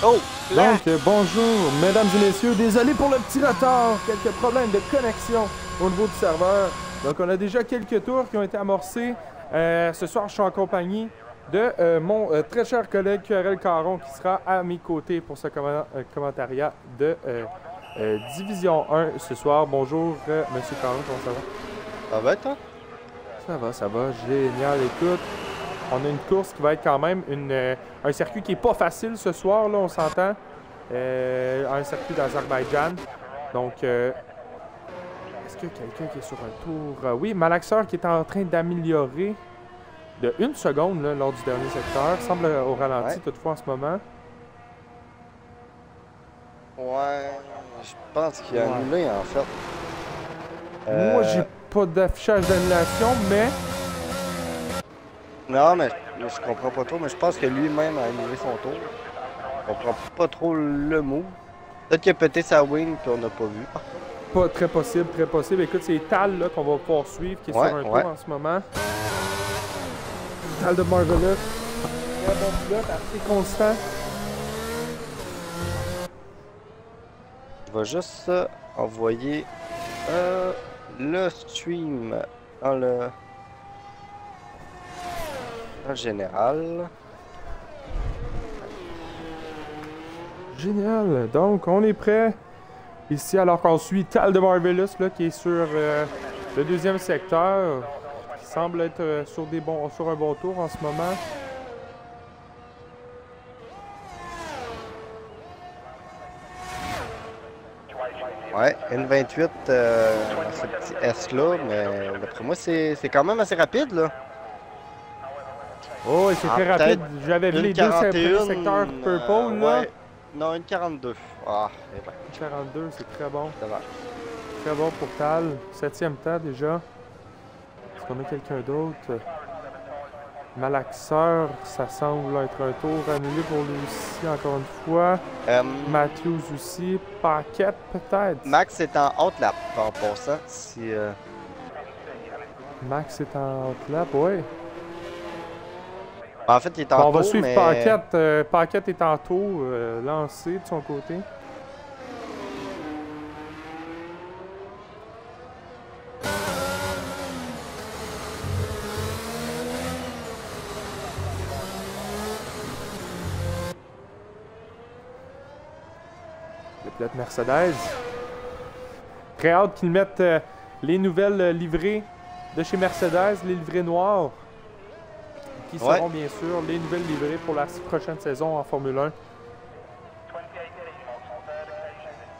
Oh! Donc, bonjour, mesdames et messieurs. Désolé pour le petit retard. Quelques problèmes de connexion au niveau du serveur. Donc, on a déjà quelques tours qui ont été amorcés. Ce soir, je suis en compagnie de mon très cher collègue QRL Caron qui sera à mes côtés pour ce commentariat de Division 1 ce soir. Bonjour, monsieur Caron, comment ça va? Ça va, toi? Ça va, génial. Écoute, on a une course qui va être quand même un circuit qui est pas facile ce soir, là, on s'entend. Un circuit d'Azerbaïdjan. Donc, est-ce qu'il y a quelqu'un qui est sur un tour? Oui, Malaxeur qui est en train d'améliorer de 1 seconde là, lors du dernier secteur. Semble au ralenti toutefois en ce moment. Ouais, je pense qu'il a annulé en fait. Moi, j'ai pas d'affichage d'annulation, mais... Non, mais je comprends pas trop, mais je pense que lui-même a annulé son tour. Je comprends pas trop le mot. Peut-être qu'il a pété sa wing qu'on n'a pas vu. Pas très possible, très possible. Écoute, c'est Tal là qu'on va pouvoir suivre, qui est sur un tour en ce moment. Tal de Marvelous. Très bon pilote, assez constant. Je vais juste envoyer le stream dans le général. Génial. Donc, on est prêt ici alors qu'on suit Tal de Marvelous là, qui est sur le deuxième secteur, qui semble être sur un bon tour en ce moment. Ouais, N28, ce petit S-là, mais d'après moi, c'est quand même assez rapide, là. Oh, et c'est très rapide. J'avais vu les deux secteurs purple, là. Ouais. Non, une 42. Ah, eh ben. 42, c'est très bon. Dommage. Très bon pour Tal. 7e temps déjà. Est-ce qu'on a quelqu'un d'autre? Malaxeur, ça semble être un tour annulé pour lui aussi, encore une fois. Matthews aussi. Paquette, peut-être. Max est en outlap, en passant. Si, Max est en outlap, oui. En fait, il est en tour, on va suivre mais... Paquette. Paquette est en tour, lancé de son côté. Le pilote Mercedes. Très hâte qu'ils mettent les nouvelles livrées de chez Mercedes, les livrées noires, qui seront bien sûr les nouvelles livrées pour la prochaine saison en Formule 1.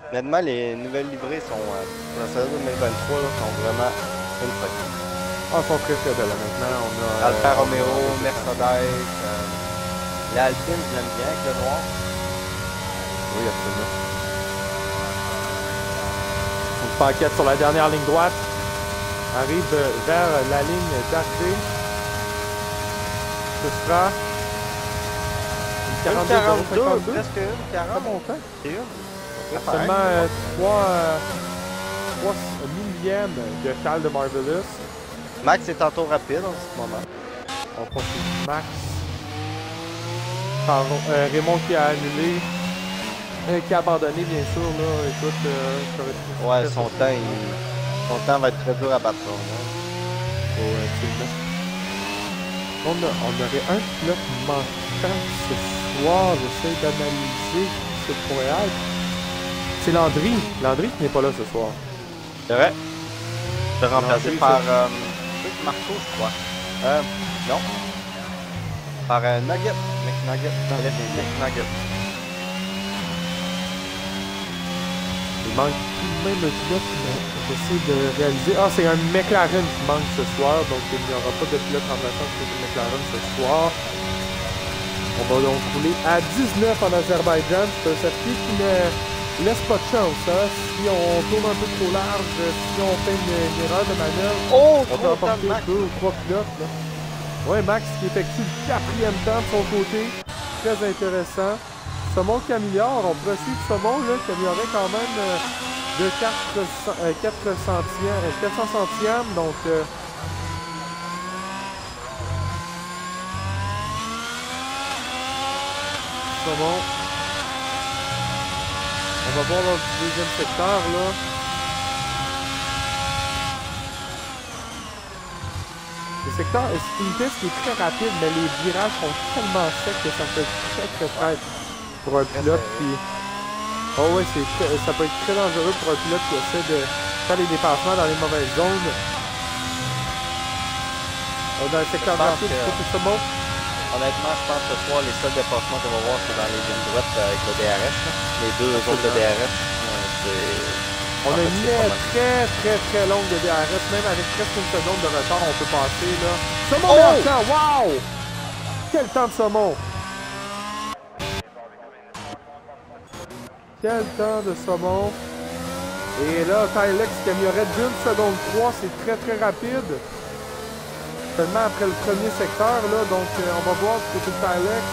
Honnêtement, les nouvelles livrées sont, pour la saison 2023, là, sont vraiment une folie. Ah, sont très très belles. Maintenant, on a... Alfa Romeo, Mercedes, l'Alpine, je l'aime bien avec le noir. Oui, absolument. Donc, Paquette sur la dernière ligne droite arrive vers la ligne d'arrivée. Ce sera une 42, presque une 40. Très bon temps. C'est une. Seulement 3 millièmes de Tal de Marvelous. Max est en tour rapide en ce moment. On continue Max. Raymond qui a annulé. Qui a abandonné, bien sûr. Là. Écoute, ouais, son temps va être très dur à battre. Oh, absolument. On aurait un pilote manquant ce soir. J'essaie d'analyser ce pourrait être. C'est Landry. Landry qui n'est pas là ce soir. C'est vrai. C'est remplacé par Marco, je crois. Non. Par Nugget. McNugget. Il manque tout de même le pilote. J'essaie de réaliser. Ah, c'est un McLaren qui manque ce soir. Donc, il n'y aura pas de pilote remplaçant pour le McLaren ce soir. On va donc rouler à 19 en Azerbaïdjan. C'est un circuit qui ne laisse pas de chance. Hein? Si on tourne un peu trop large, si on fait une erreur de manœuvre, on peut emporter 2 ou 3 pilotes. Là. Ouais, Max qui effectue le 4e temps de son côté. Très intéressant. Saumon qui améliore. On pourrait suivre Saumon là, qui améliorait quand même de 400 centièmes. Donc... Saumon va voir le deuxième secteur là. Le secteur, c'est une piste qui est très rapide, mais les virages sont tellement secs que ça peut être très traître pour un pilote qui... Oh ouais, ça peut être très dangereux pour un pilote qui essaie de faire des dépassements dans les mauvaises zones. Dans le secteur rapide, c'est ça bon? Honnêtement, je pense que ce soir, les seuls dépassements qu'on va voir, c'est dans les lignes droites avec le DRS. Là. Les deux autres de DRS, on a une ligne très longue de DRS, même avec presque une seconde de retard, on peut passer là. Saumon marchand, wow! Quel temps de saumon! Quel temps de saumon! Et là, Tylex qui améliorait d'une seconde 3, c'est très rapide. Seulement après le premier secteur, là, donc on va voir du côté de Tylex.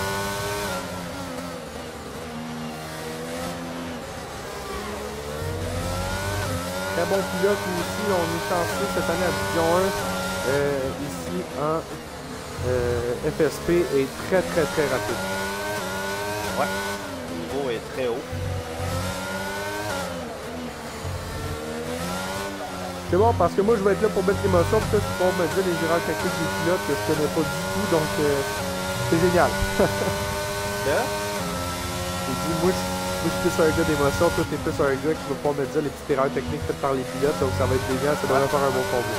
Très bon pilote aussi, on est chanceux cette année à Division 1. Ici en FSP est très rapide. Ouais, le niveau est très haut. C'est bon parce que moi je vais être là pour mettre l'émotion, puis tu vas me dire les virages techniques des pilotes que je connais pas du tout, donc c'est génial. J'ai dit, moi je suis plus un gars d'émotion, toi t'es plus un gars qui va pouvoir me dire les petites erreurs techniques faites par les pilotes, donc ça va être génial, ça devrait faire un bon combo.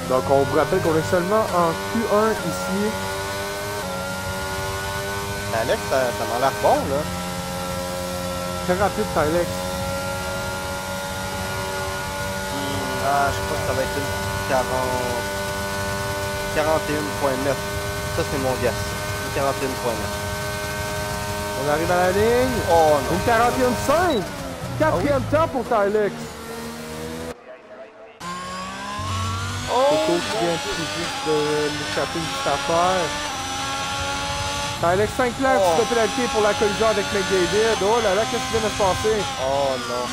Donc on vous rappelle qu'on est seulement en Q1 ici. Alex, ça m'a l'air bon là. Très rapide, Tylex. Je crois que ça va être une 41.9. Ça, c'est mon guess. Une 41.9. On arrive à la ligne. Oh non. Une 41.5. Quatrième temps pour Tylex. Coco qui vient tout juste de l'échapper une petite affaire. Tylex 5 places de pénalité pour la collision avec McDavid. Oh là là, qu'est-ce qui vient de se passer? Oh non.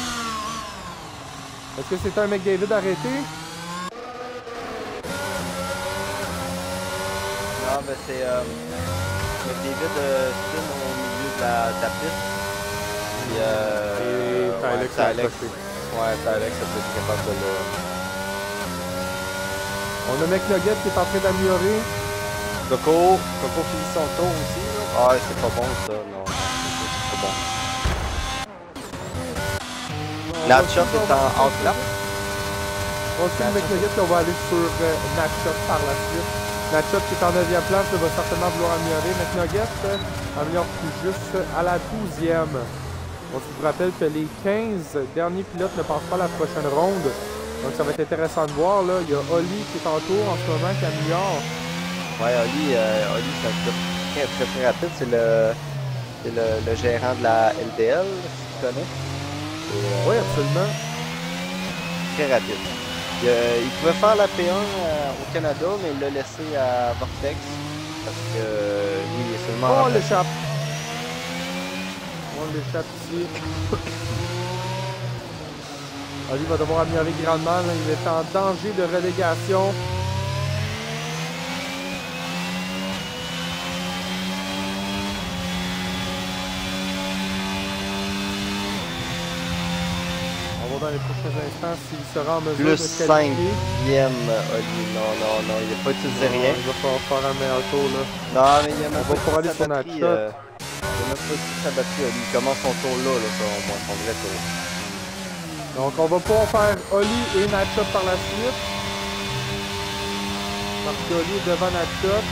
Est-ce que c'est un McDavid arrêté? Non, mais c'est McDavid spin au milieu de la piste. Et Tylex a accroché. Ouais, Tylex a été capable de le... On a McNugget qui est en train d'améliorer. Coco finit son tour aussi. Là. Ah, c'est pas bon ça, non. C'est pas bon. Natchot est en out-lap. On suit McNugget et on va aller sur Natchot par la suite. Natchot qui est en 9e place va certainement vouloir améliorer. McNugget améliore tout juste à la 12e. On se rappelle que les 15 derniers pilotes ne passent pas à la prochaine ronde. Donc ça va être intéressant de voir. Là. Il y a Oli qui est en tour en ce moment qui améliore. Ouais, Oli c'est un pilote très rapide. C'est le gérant de la LDL, si tu connais. Oui, absolument. Très rapide. Il pouvait faire la P1 au Canada, mais il l'a laissé à Vortex. Parce que lui, il est seulement... Oh, on l'échappe. On l'échappe ici. Oli va devoir améliorer grandement. Il est en danger de relégation. Dans les prochains instants s'il sera en mesure plus de se qualifier. 5e, Oli. Non, il n'a pas utilisé rien. Il va falloir faire un meilleur tour là. Non, mais il y a même pas pour aller sur batterie. Il n'a même pas utilisé sa batterie, Oli. Il commence son tour là, selon moi, son vrai tour. Donc on va pouvoir faire Oli et Natchot par la suite. Parce que Oli est devant Natchot.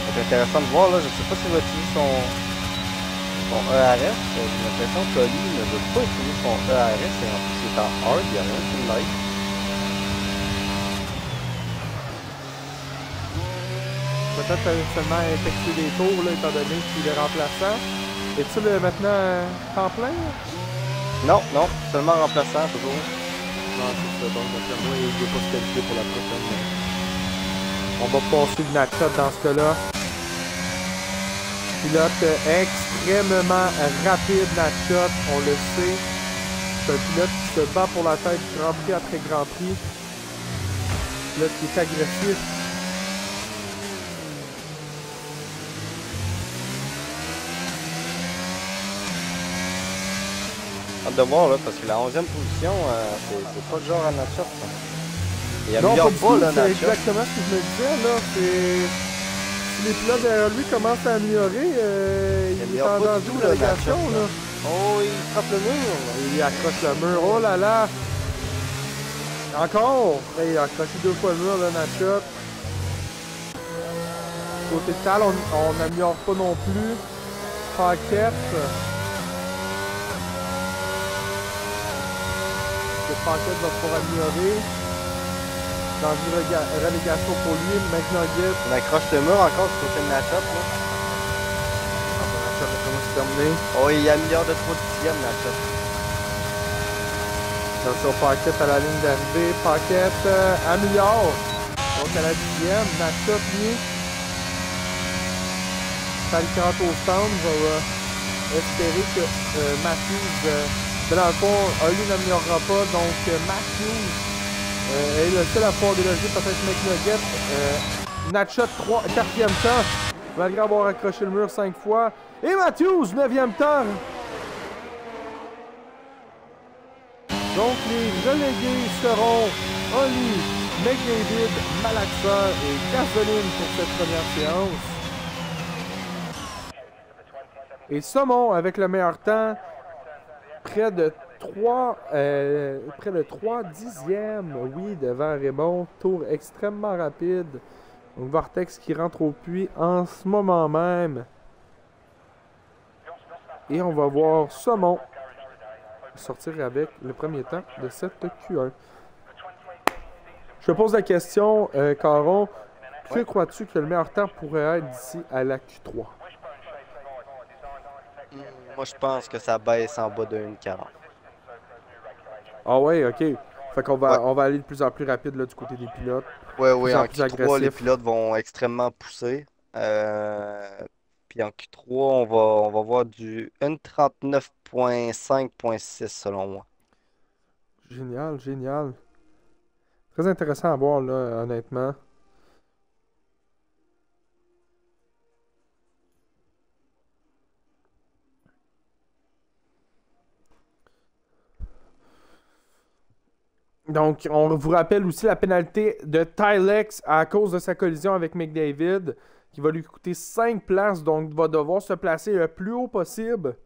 C'est intéressant de voir, là. Je ne sais pas s'il va utiliser son ERS. J'ai l'impression qu'Oli ne veut pas utiliser son ERS et en plus il est en hard, il n'y a rien qui le like. Peut-être seulement effectuer des tours là, étant donné qu'il est remplaçant. Es-tu maintenant temps plein? Non, seulement remplaçant toujours. Non, c'est ça, donc d'après moi, il ne veut pas se qualifier pour la prochaine. On va passer le Natchot dans ce cas-là. Pilote extrêmement rapide, Natchot, on le sait. C'est un pilote qui se bat pour la tête Grand Prix après Grand Prix. Pilote qui est agressif. Hâte de voir, là, parce que la 11e position, c'est pas le genre à Natchat. Il Non, améliore pas du pas, tout, là, c'est Natchat. exactement ce que je me disais, là. Si les pilotes derrière lui commencent à améliorer, il est améliore en pas du danger tout, de là, relégation, Natchat, là. Oh, il frappe le mur. Il accroche le mur. Oh là là! Encore! Il a accroché 2 fois le mur, là, Natchat. Côté Tal, on n'améliore pas non plus. Paquette. Le Paquette va pouvoir améliorer. Dans une relégation pour lui, McNugget. On accroche le mur encore du côté de Natchat, là. Natchat va commencer à terminer. Oh, il améliore de 3 dixièmes, Natchat. Attention, Paquette à la ligne d'arrivée. Paquette améliore. Donc à la 10e, Natchat, lui. Ça le 40 au stand. Va espérer que Matthews, dans le fond, lui n'améliorera pas. Donc Matthews est le seul à pouvoir déloger peut-être McNugget. Natchat 4e temps, malgré avoir accroché le mur 5 fois. Et Matthews, 9e temps. Donc les relégués seront Oli, McDavid, Malaxa et Gasoline pour cette première séance. Et Saumon avec le meilleur temps, près de 3 dixièmes, oui, devant Raymond. Tour extrêmement rapide. Donc Vortex qui rentre au puits en ce moment même. Et on va voir Saumon sortir avec le premier temps de cette Q1. Je te pose la question, Caron. Que crois-tu que le meilleur temps pourrait être d'ici à la Q3? Moi, je pense que ça baisse en bas de 1,40. Ah ouais, ok. Fait qu'on va, on va aller de plus en plus rapide là, du côté des pilotes. Oui, oui, en plus Q3, agressif. les pilotes vont extrêmement pousser. Puis en Q3, on va voir du 1,39.5.6 selon moi. Génial, génial. Très intéressant à voir, là, honnêtement. Donc, on vous rappelle aussi la pénalité de Tylex à cause de sa collision avec McDavid, qui va lui coûter 5 places, donc il va devoir se placer le plus haut possible.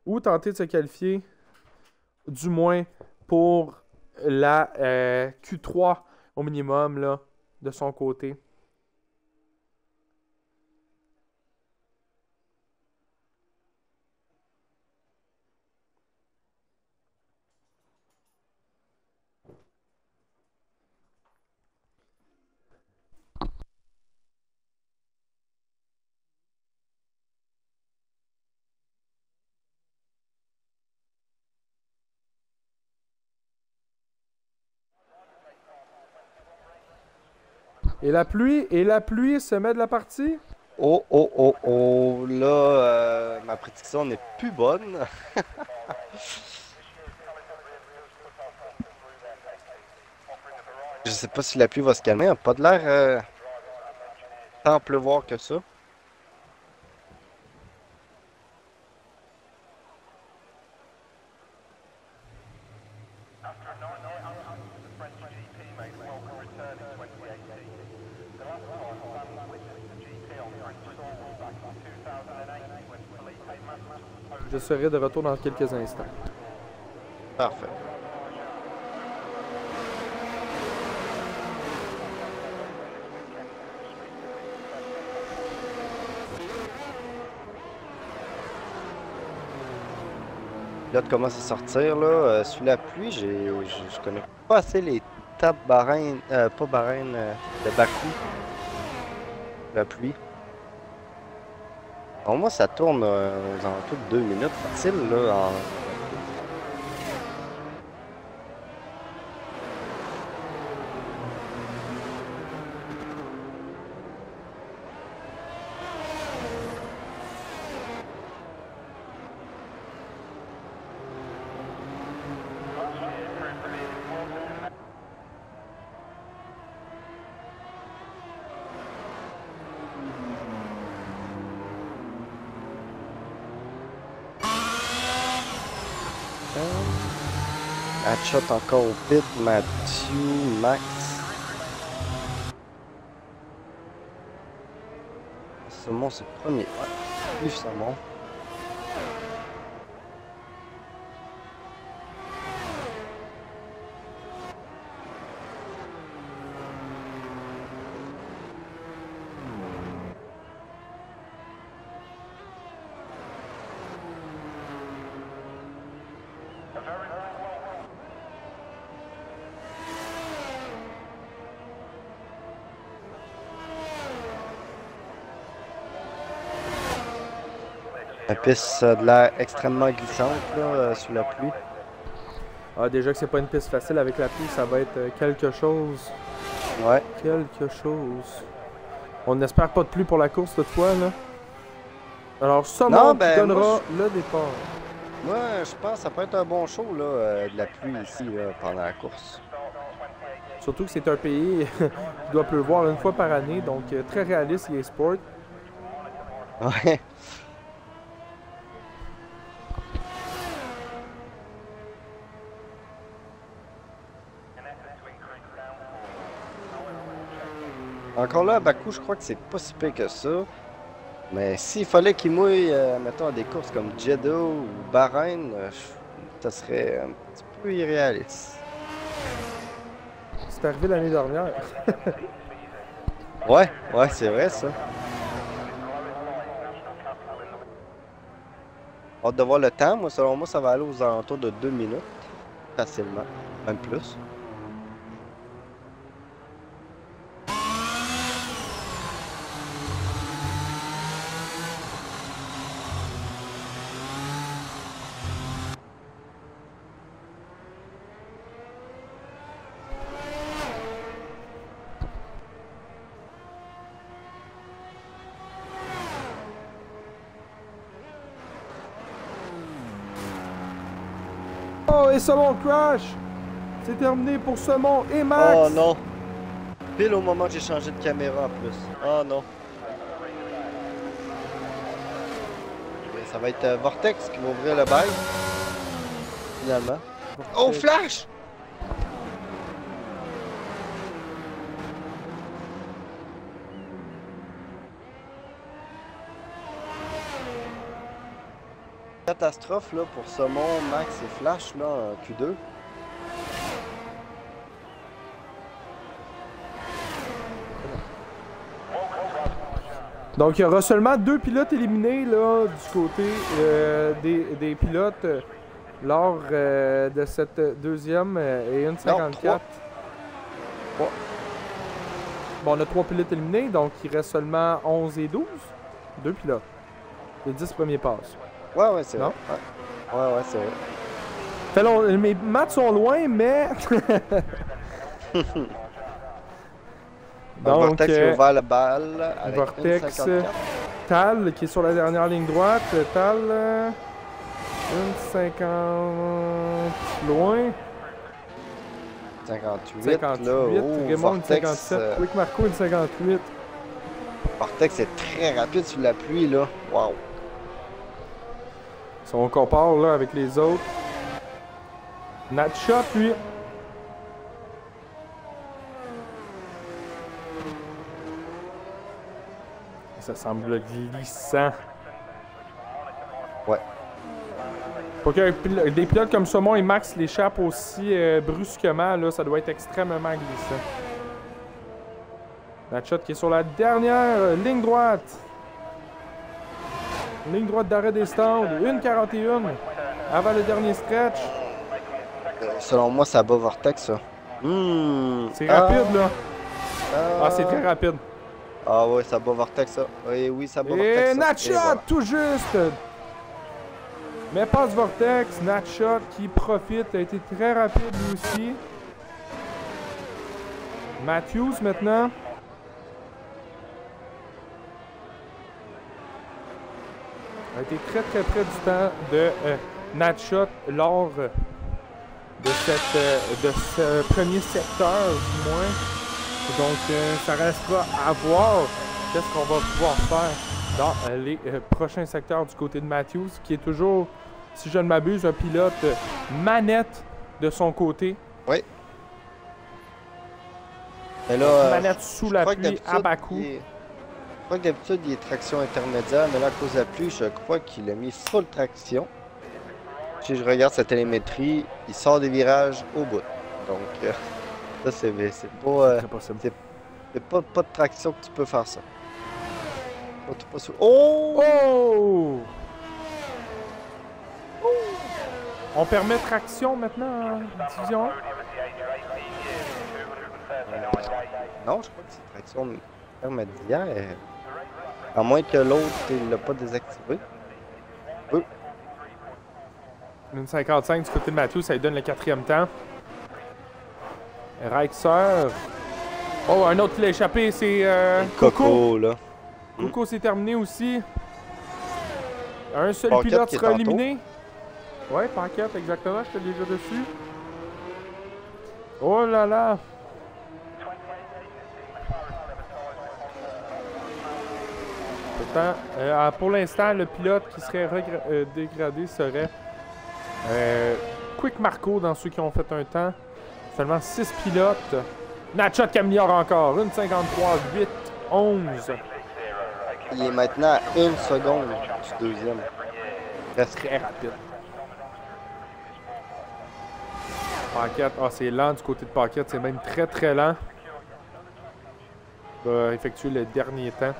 Ou tenter de se qualifier, du moins pour la Q3 au minimum, là, de son côté. Et la pluie se met de la partie. Oh, oh, oh, oh. Là, ma prédiction n'est plus bonne. Je sais pas si la pluie va se calmer. Elle n'a pas de l'air tant pleuvoir que ça. Je serai de retour dans quelques instants. Parfait. Là, de commence à sortir, là, sous la pluie, je connais pas assez les tables Bahreïn, pas Bahreïn, de Bakou. La pluie. Pour moi, ça tourne aux alentours de 2 minutes facile, là, Shot encore au pit, Mathieu, Max. Saumon, c'est le premier. Ouais, Yves Saumon. La piste a de l'air extrêmement glissante là, sous la pluie. Ah, déjà que c'est pas une piste facile avec la pluie, ça va être quelque chose. Ouais. Quelque chose. On n'espère pas de pluie pour la course cette fois, là. Alors, Saumon donnera le départ. Moi, je pense que ça peut être un bon show là, de la pluie ici là, pendant la course. Surtout que c'est un pays qui doit pleuvoir une fois par année, donc très réaliste, EA Sport. Ouais. Encore là, à Bakou, je crois que c'est pas si pire que ça. Mais s'il fallait qu'il mouille, mettons, à des courses comme Jeddah ou Bahreïn, ça serait un petit peu irréaliste. C'est arrivé l'année dernière. Ouais, c'est vrai ça. Hâte de voir le temps. Moi, selon moi, ça va aller aux alentours de 2 minutes. Facilement. Même plus. Oh, et Saumon crash! C'est terminé pour Saumon et Max! Oh non! Pile au moment que j'ai changé de caméra en plus. Oh non! Et ça va être Vortex qui va ouvrir le bail. Finalement. Oh, flash! Catastrophe là pour Saumon, Max et Flash là en Q2. Donc il y aura seulement 2 pilotes éliminés là du côté des pilotes lors de cette deuxième et une 54. Bon, on a 3 pilotes éliminés, donc il reste seulement 11 et 12. 2 pilotes. Les 10 premiers passes. Ouais, c'est vrai. Ouais, c'est vrai. Fait long, mes maths sont loin, mais... Donc, Vortex qui a ouvert la balle avec Vortex, 1,54. Tal qui est sur la dernière ligne droite. Tal, 1,50 loin. 58, là. Raymond 1,57. Quick Marco 1,58. Vortex est très rapide sous la pluie, là. Wow. Si on compare là avec les autres. Natshot, lui. Ça semble glissant. Ouais. Pour que des pilotes comme Saumon et Max l'échappent aussi brusquement, là, ça doit être extrêmement glissant. Natshot qui est sur la dernière ligne droite. Ligne droite d'arrêt des stands. 1,41 avant le dernier stretch. Selon moi, ça bat Vortex, ça. C'est rapide, là. Ah, c'est très rapide. Ah ouais, ça bat Vortex, ça. Oui, ça bat Vortex. Et Natshot, voilà. Tout juste. Mais passe Vortex. Natshot qui profite, a été très rapide lui aussi. Matthews maintenant. A été très près du temps de Natshot lors de ce premier secteur du moins. Donc ça restera à voir qu'est-ce qu'on va pouvoir faire dans les prochains secteurs du côté de Matthews, qui est toujours, si je ne m'abuse, un pilote manette de son côté. Oui. Mais là, Manette sous la pluie à bas coup. Je crois que d'habitude, il est traction intermédiaire, mais là, à cause de la pluie, je crois qu'il a mis full traction. Si je regarde sa télémétrie, il sort des virages au bout. Donc, ça, c'est pas... c'est pas de traction que tu peux faire ça. Oh! Oh! On permet traction maintenant en division 1? Non, je crois que c'est traction intermédiaire. À moins que l'autre, il l'a pas désactivé. Une 55 du côté de Matthew, ça lui donne le 4e temps. Reixer. Oh, un autre qui l'a échappé, c'est Coco, là. Coco, c'est terminé aussi. Un seul Paquette pilote qui est sera en éliminé. Ouais, Paquette, exactement, j'étais déjà dessus. Oh là là! Pourtant, pour l'instant, le pilote qui serait dégradé serait Quick Marco dans ceux qui ont fait un temps. Seulement 6 pilotes. Nachot qui améliore encore. 1,53, 8, 11. Il est maintenant à 1 seconde du deuxième. Reste très rapide. Paquette, c'est lent du côté de Paquette, c'est même très très lent. Il va effectuer le dernier temps.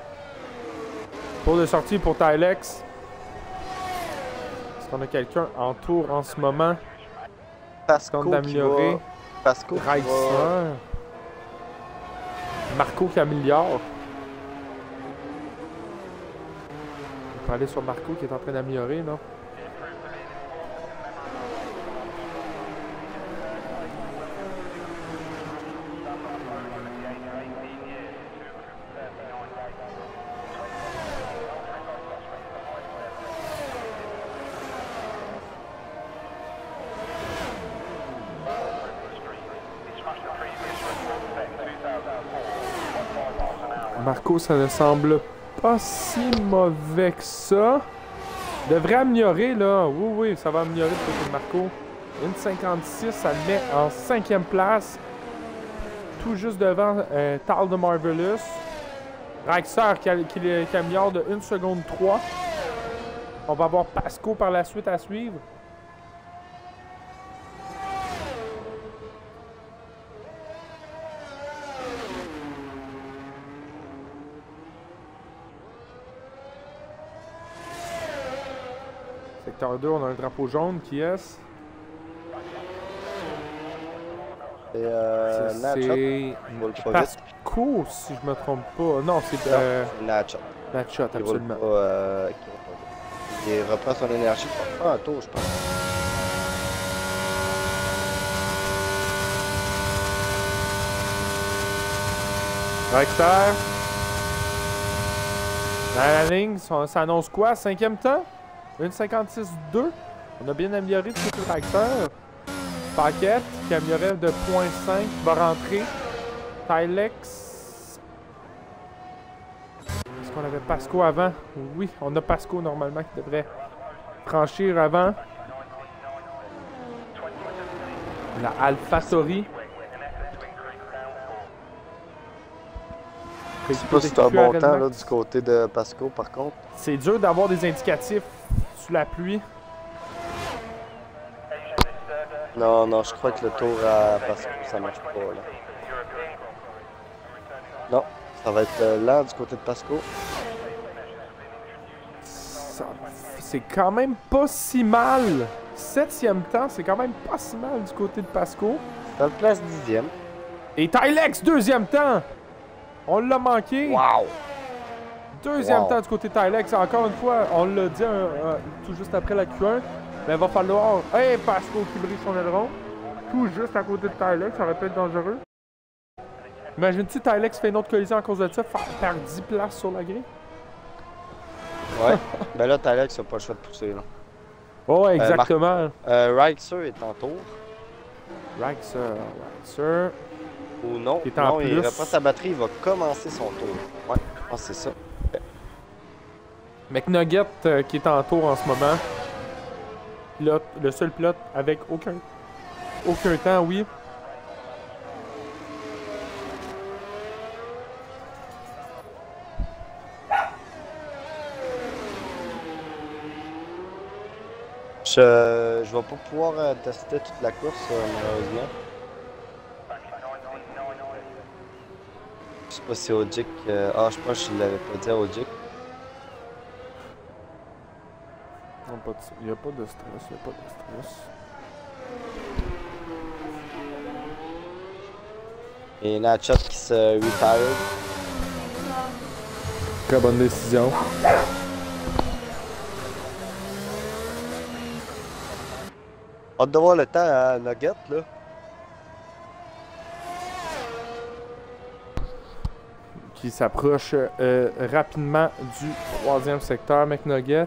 Tour de sortie pour Tylex. Est-ce qu'on a quelqu'un en tour en ce moment? Pasco d'améliorer. Pasco Reixer. Marco qui améliore. On peut aller sur Marco qui est en train d'améliorer, non? Marco, ça ne semble pas si mauvais que ça. Devrait améliorer, là. Oui, ça va améliorer le côté de Marco. 1,56, ça le met en 5e place. Tout juste devant Tal de Marvelous. Reixer qui améliore de 1 seconde 3. On va avoir Pasco par la suite à suivre. Secteur 2, on a un drapeau jaune. Qui est-ce? C'est Pasco, si je me trompe pas. Non, c'est Nachot. Nachot, absolument. Il reprend son énergie pour faire un tour, je pense. Reixer. Dans la ligne, ça annonce quoi? 5e temps? 1,56,2. On a bien amélioré du côté de Reixer. Paquette qui améliorait de 0,5 va rentrer. Tylex. Est-ce qu'on avait Pasco avant? Oui, on a Pasco normalement qui devrait franchir avant. La AlphaTauri. Je sais pas si c'est un bon temps là, du côté de Pasco par contre. C'est dur d'avoir des indicatifs sous la pluie. Non, je crois que le tour à Pasco, ça marche pas là. Non, ça va être lent du côté de Pasco. C'est quand même pas si mal. 7e temps, c'est quand même pas si mal du côté de Pasco. Dans le place 10e. Et Tylex, 2e temps. On l'a manqué. Wow! 2e temps du côté de Tylex. Encore une fois, on l'a dit tout juste après la Q1. Mais il va falloir... Hey, Pasco qui brise son aileron. Tout juste à côté de Tylex, ça aurait pu être dangereux. Imagine-tu Tylex fait une autre collision à cause de ça, perd 10 places sur la grille? Ouais. Ben là, Tylex n'a pas le choix de pousser. Là. Oh, exactement. Reixer est en tour. Reixer. Ou non, il reprend sa batterie, il va commencer son tour. Ouais, je pense que c'est ça. McNugget qui est en tour en ce moment. Le seul pilote avec aucun Aucun temps, oui. Je vais pas pouvoir tester toute la course, malheureusement. Je sais pas si Ogic... Ah, je pense que je l'avais pas dit à Ogic. Non, pas de... Il n'y a pas de stress, il n'y a pas de stress. Et Nachot qui se retired. Très bonne décision. Hâte de voir le temps à Nugget, là. Qui s'approche rapidement du 3e secteur, McNugget.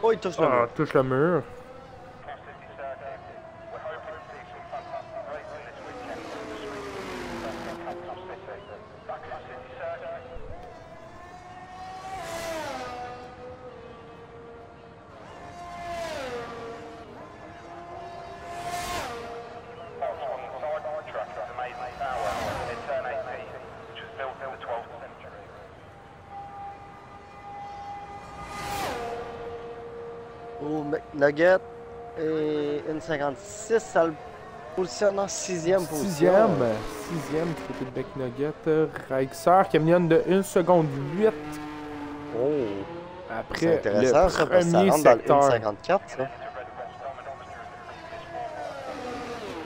Oh, il touche le mur. Touche le mur. Oh, McNugget et une 56, ça le positionne en 6e position. 6e du côté de McNugget. Reixer qui a mis de 1 seconde 8. Oh, Après c'est intéressant le ça, parce que ça premier rentre dans le secteur. 1,54 ça.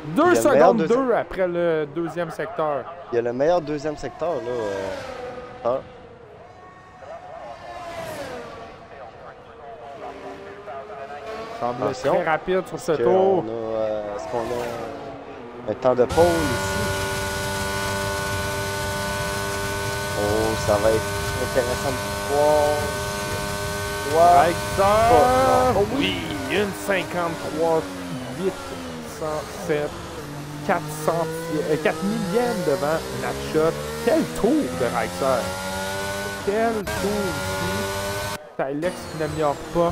2 secondes 2 après le 2e secteur. Il y a le meilleur 2e secteur là. Semble Attention. très rapide sur ce Est-ce tour. Est-ce qu'on a un temps de pause ici? Oh, ça va être intéressant de voir. Reixer! Oh, Oui! 1,53 807 4 millièmes devant Nachot. Quel tour de Reixer! Quel tour ici! Tylex qui n'améliore pas.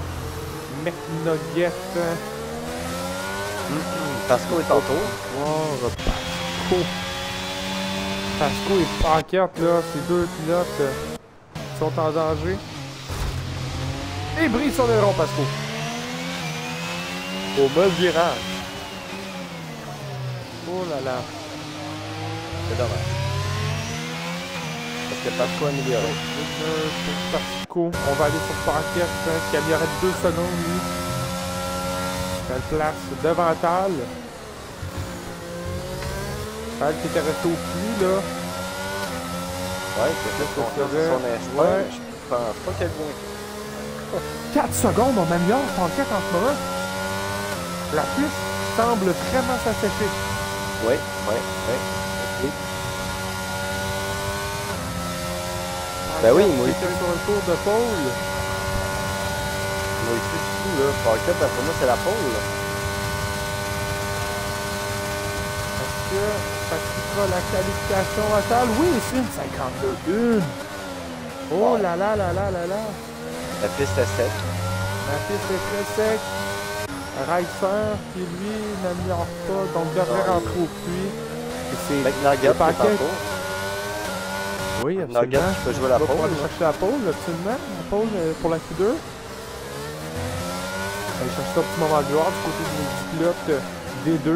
McNugget. Pasco est en tour. Oh, Pasco. Pasco et Paquette, là, ces deux pilotes sont en danger. Et brise son aileron, Pasco. Au bas virage. Oh là là. C'est dommage. Parce que Pasco a amélioré. Pour Pasco. On va aller sur Paquette qui améliorait 2 secondes, lui. Quelle place devant Tal. Tal qui était resté au puits, là. Ouais, c'est fait son instinct. Ouais. Je pense pas qu'elle vient. 4 secondes, on améliore Paquette en ce moment. La piste semble vraiment s'assécher. Oui, oui, oui. Ben oui, moi C'était sur un tour de pôle. Moi aussi, du tout, là. Paquette, pour moi, c'est la pole, là. Est-ce que ça coûtera la qualification à Tal? Oui, c'est une 52-1. Oh là là là là là là. La piste est sec. La piste est très sec. Reixer, qui lui n'améliore pas, donc devrait rentrer au puits. Et c'est McNugget qui est en Paquette. tour. Oui, Nugget absolument. qui peut jouer la On va pole. pouvoir aller chercher la pole, absolument. La pole pour la Q2. Aller chercher ça petit moment de gloire du côté du pilote D2.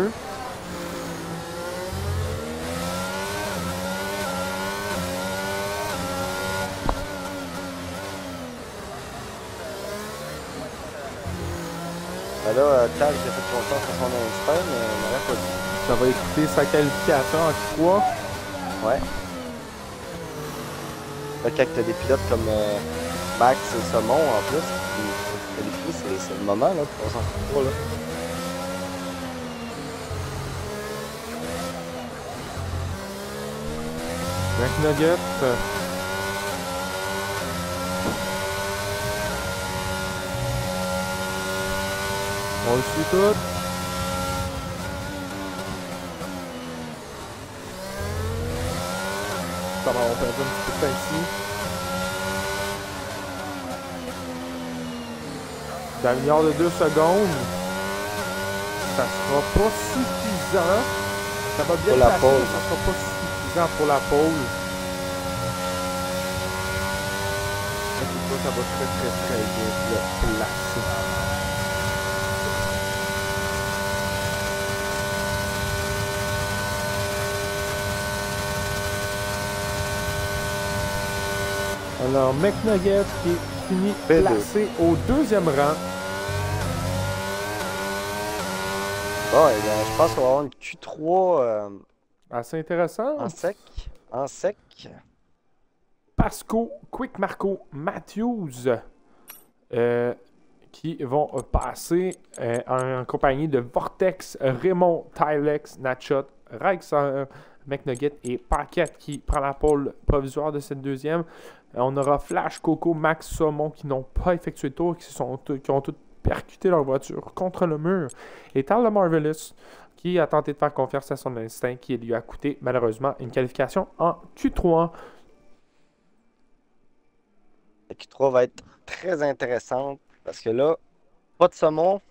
Ben là, Tal qui a fait confiance à son instinct, mais on n'aurait pas dit. Ça va écouter sa qualification en Q3. Ouais. Là, quand t'as des pilotes comme Max et Saumon en plus, c'est le moment là, pour s'en foutre là. McNugget. On le suit tout. Ça va, on perd un petit peu de temps ici. D'améliore de 2 secondes. Ça sera pas suffisant. Ça va bien Pour la passer, pole. mais ça sera pas suffisant pour la pole. Ça va très bien placer. Alors, McNugget qui est fini P2. placé au 2e rang. Bon, eh bien, je pense qu'on va avoir une Q3 Assez intéressant. en sec. En sec. Pasco, Quick Marco, Matthews qui vont passer en compagnie de Vortex, Raymond, Tylex, Natchot, Rexer, McNugget et Paquette qui prend la pole provisoire de cette deuxième. On aura Flash, Coco, Max, Saumon qui n'ont pas effectué le tour, qui ont tous percuté leur voiture contre le mur. Et Tal Marvelous qui a tenté de faire confiance à son instinct qui lui a coûté malheureusement une qualification en Q3. La Q3 va être très intéressante parce que là, pas de saumon.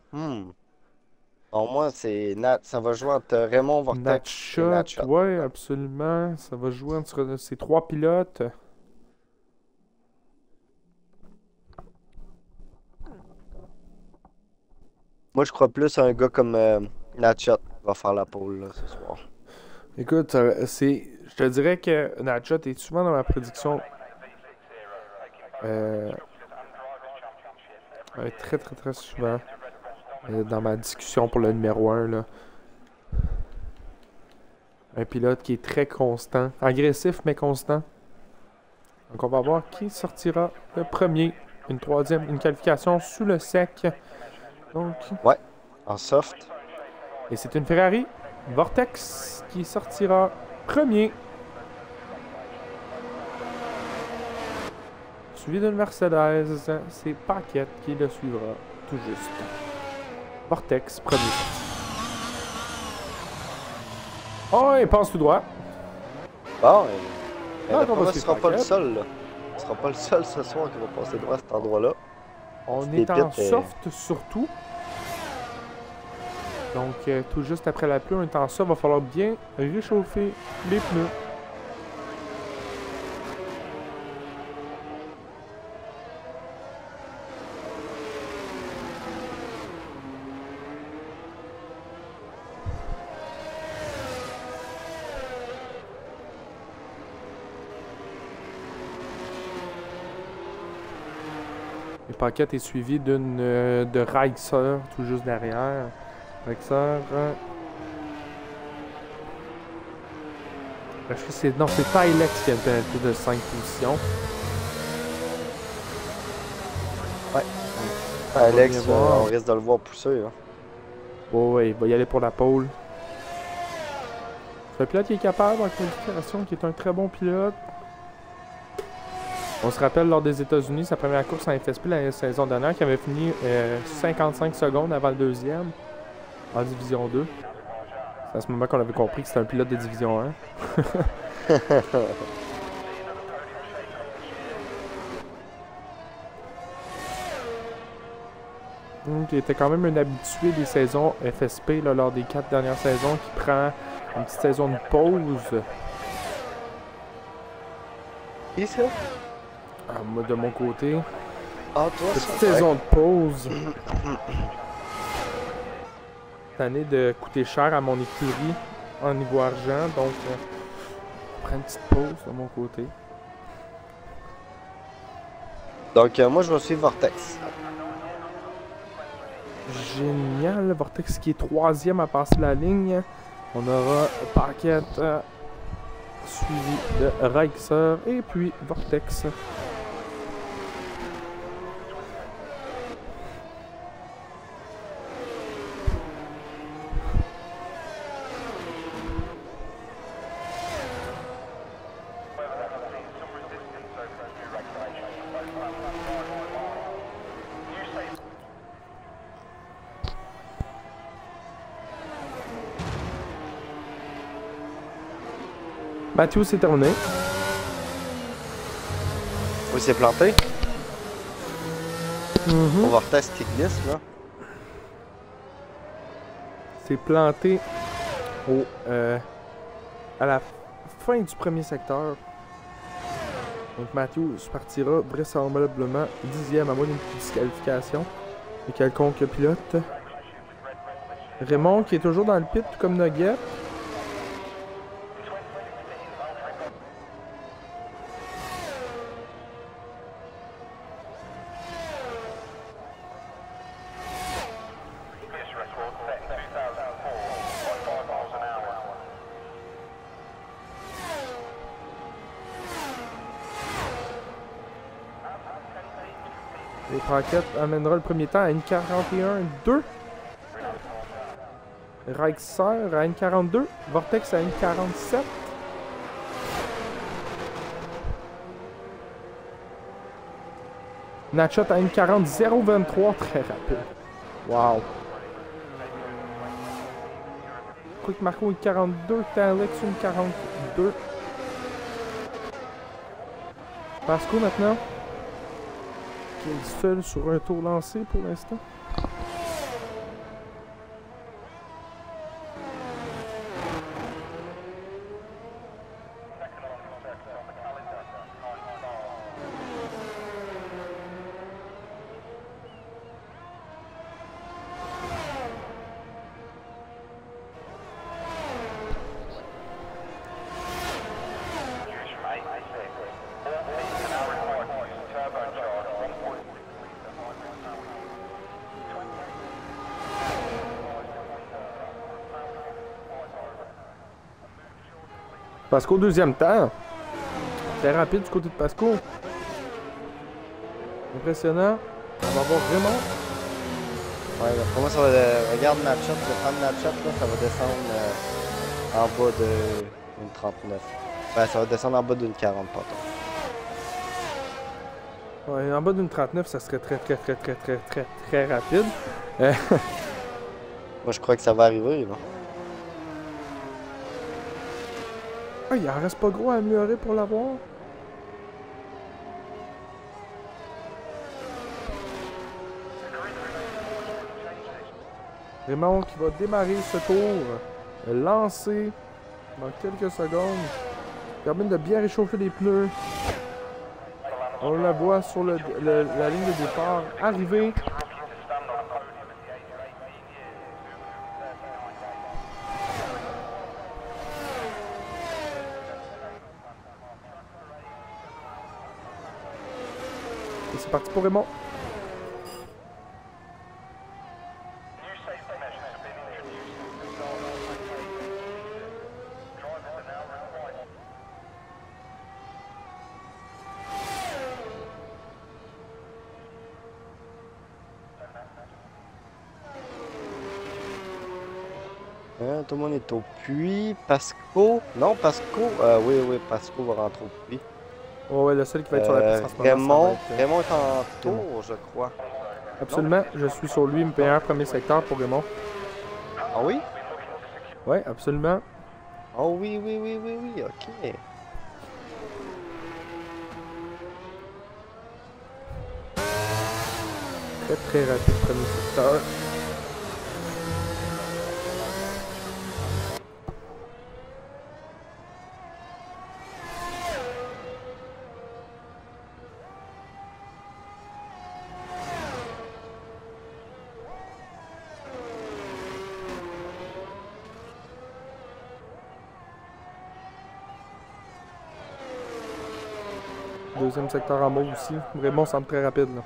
Au moins, ça va jouer entre Raymond, Vortex et Natchot, Natchot. oui, absolument. Ça va jouer entre ces 3 pilotes. Moi, je crois plus à un gars comme Natchot qui va faire la pole là, ce soir. Écoute, je te dirais que Natchot est souvent dans ma prédiction. Très souvent dans ma discussion pour le numéro 1 là. Un pilote qui est très constant, agressif mais constant. Donc on va voir qui sortira le premier, une troisième, une qualification sous le sec. Donc Ouais, en soft. et c'est une Ferrari Vortex qui sortira premier. Suivi d'une Mercedes, c'est Paquette qui le suivra tout juste. Vortex, premier. Oh, il passe tout droit. Bon, mais Non, d'après on va moi, ce suivre sera pas le Paquette. seul, là. Ce sera pas le seul ce soir qui va passer droit à cet endroit-là. On Des est en pits, soft surtout. Donc, tout juste après la pluie, on est en soft. Il va falloir bien réchauffer les pneus. Le paquet est suivi d'une de Rexer, tout juste derrière. Rexer. Je sais que c'est. Non, c'est Tylex qui a une pénalité de 5 positions. Ouais. va Alex, bien voir. on risque de le voir pousser. Hein. Oh, ouais, il va y aller pour la pole. C'est un pilote qui est capable en qualification, qui est un très bon pilote. On se rappelle lors des États-Unis, sa première course en FSP la saison dernière, qui avait fini 55 secondes avant le deuxième en Division 2. C'est à ce moment qu'on avait compris que c'était un pilote de Division 1. Donc, il était quand même un habitué des saisons FSP là, lors des 4 dernières saisons, qui prend une petite saison de pause. Qui ça? Moi, de mon côté, Ah, toi, petite ça? saison de pause. Cette année de coûter cher à mon écurie en niveau argent, donc je prends une petite pause de mon côté. Donc, moi, je vais suivre Vortex. Génial, Vortex qui est troisième à passer la ligne. On aura Paquette suivi de Rexer et puis Vortex. Matthews c'est terminé. Oui, c'est planté. Au vortex qui glisse, là. C'est planté au, à la fin du premier secteur. Donc Matthews partira vraisemblablement 10e à moins d'une disqualification de quelconque pilote. Raymond qui est toujours dans le pit, tout comme Nugget. Et Paquette amènera le premier temps à une 41-2. Reixer à une 42. Vortex à une 47. Natchat à une 40-0-23. Très rapide. Wow. Quick Marco une 42. Talix une 42. Pasco maintenant. Qui est seul sur un tour lancé pour l'instant. Pasco deuxième temps. Très rapide du côté de Pasco. Impressionnant. On va voir vraiment. Ouais, pour moi, ça va. Regarde Natchat, le prendre Natchat, là, ça va descendre en bas d'une 39. Ben, ça va descendre en bas d'une 40, pardon. Ouais, en bas d'une 39, ça serait très rapide. Moi, je crois que ça va arriver, là. Ah, il en reste pas gros à améliorer pour l'avoir. Raymond qui va démarrer ce tour, lancer dans quelques secondes, permet de bien réchauffer les pneus. On la voit sur la ligne de départ arriver. Et c'est parti pour Raymond. Tout le monde est au puits. Pasco. Non, Pasco. Oui, Pasco va rentrer au puits. Oh, ouais, le seul qui va être sur la piste en ce moment. Raymond est en tour, je crois. Absolument, je suis sur lui, meilleur premier secteur pour Raymond. Ah oui? Oui, absolument. Oh oui, ok. Très rapide premier secteur. Deuxième secteur en bas aussi. Raymond semble très rapide là.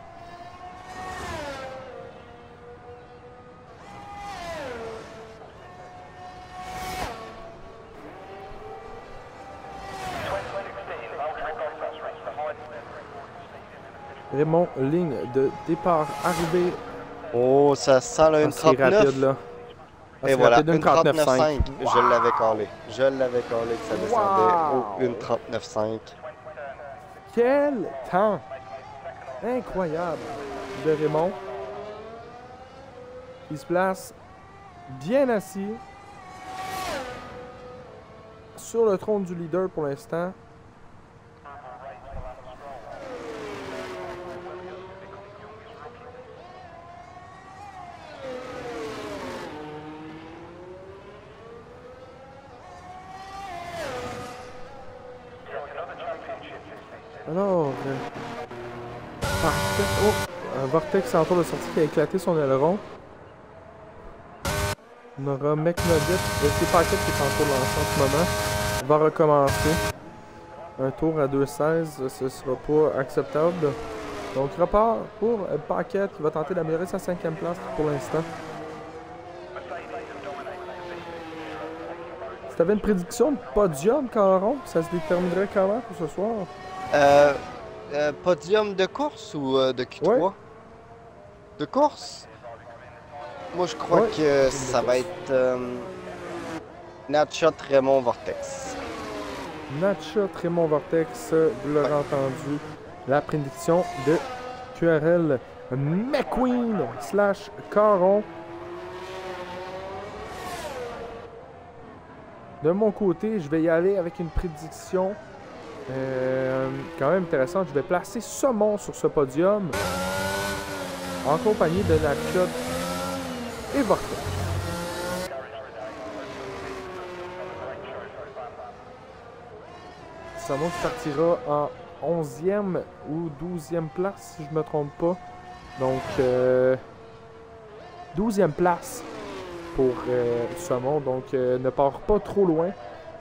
Raymond, ligne de départ arrivée. Oh, ça sent le 1.39. Rapide là. Et voilà, 1.39.5. Wow. Je l'avais collé. Je l'avais collé que ça descendait au 1.39.5. Quel temps incroyable de Raymond. Il se place bien assis sur le trône du leader pour l'instant. Alors, parfait. Oh, un Vortex en tour de sortie qui a éclaté son aileron. On aura McNugget, c'est Paquette qui est en tour de lancer en ce moment. On va recommencer. Un tour à 2,16, ce sera pas acceptable. Donc repart pour Paquette qui va tenter d'améliorer sa 5e place pour l'instant. Si tu avais une prédiction de podium, Caron, ça se déterminerait comment pour ce soir? Podium de course ou de Q3? Ouais. De course? Moi, je crois que ça va être Natshot Raymond Vortex. Natshot Raymond Vortex, vous l'aurez entendu, la prédiction de QRL McQueen / Caron. De mon côté, je vais y aller avec une prédiction quand même intéressante. Je vais placer Saumon sur ce podium en compagnie de Natshot et Vortex. Saumon qui partira en 11e ou 12e place, si je me trompe pas. Donc, 12e place pour Saumon. Donc, ne part pas trop loin.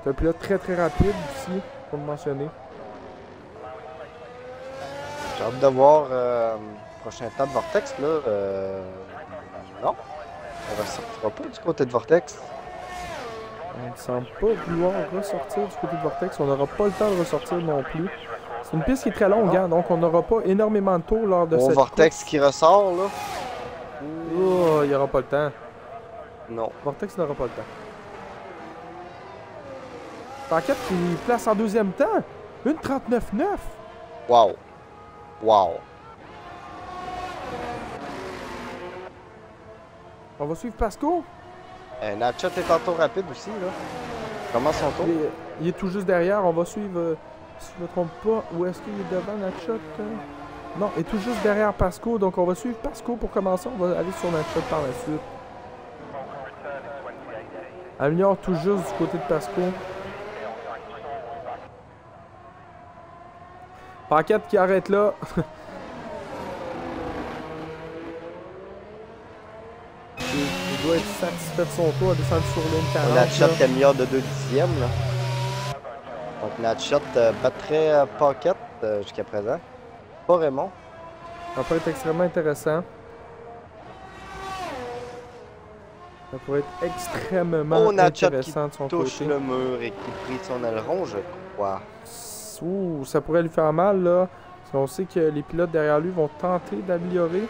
C'est un pilote très très rapide aussi, pour le mentionner. J'ai hâte de voir le prochain temps de Vortex. Là, non, on ne ressortira pas du côté de Vortex. On ne semble pas vouloir ressortir du côté de Vortex. On n'aura pas le temps de ressortir non plus. C'est une piste qui est très longue, hein, donc on n'aura pas énormément de tours lors de cette Vortex course. qui ressort, là. Oh, il n'y aura pas le temps. Non. Vortex n'aura pas le temps. Paquette qui place en 2e temps. Une 39,9. Wow. Wow. On va suivre Pasco. Natshot est en tour rapide aussi, là. Comment son tour? Il est tout juste derrière. On va suivre, si je ne me trompe pas, où est-ce qu'il est devant Natshot? Non, il est tout juste derrière Pasco. Donc on va suivre Pasco pour commencer. On va aller sur Natshot par la suite. Améliore tout juste du côté de Pasco. Paquette qui arrête là. Il doit être satisfait de son tour à descendre sur ligne 40. Natshot est meilleur de 2 dixièmes, là. Donc Natshot battrait Paquette jusqu'à présent. Pas Raymond. Ça peut être extrêmement intéressant. Ça pourrait être extrêmement intéressant de son côté. Touche le mur et qui prise son aileron, je crois. Ouh, ça pourrait lui faire mal, là. Parce qu'on sait que les pilotes derrière lui vont tenter d'améliorer.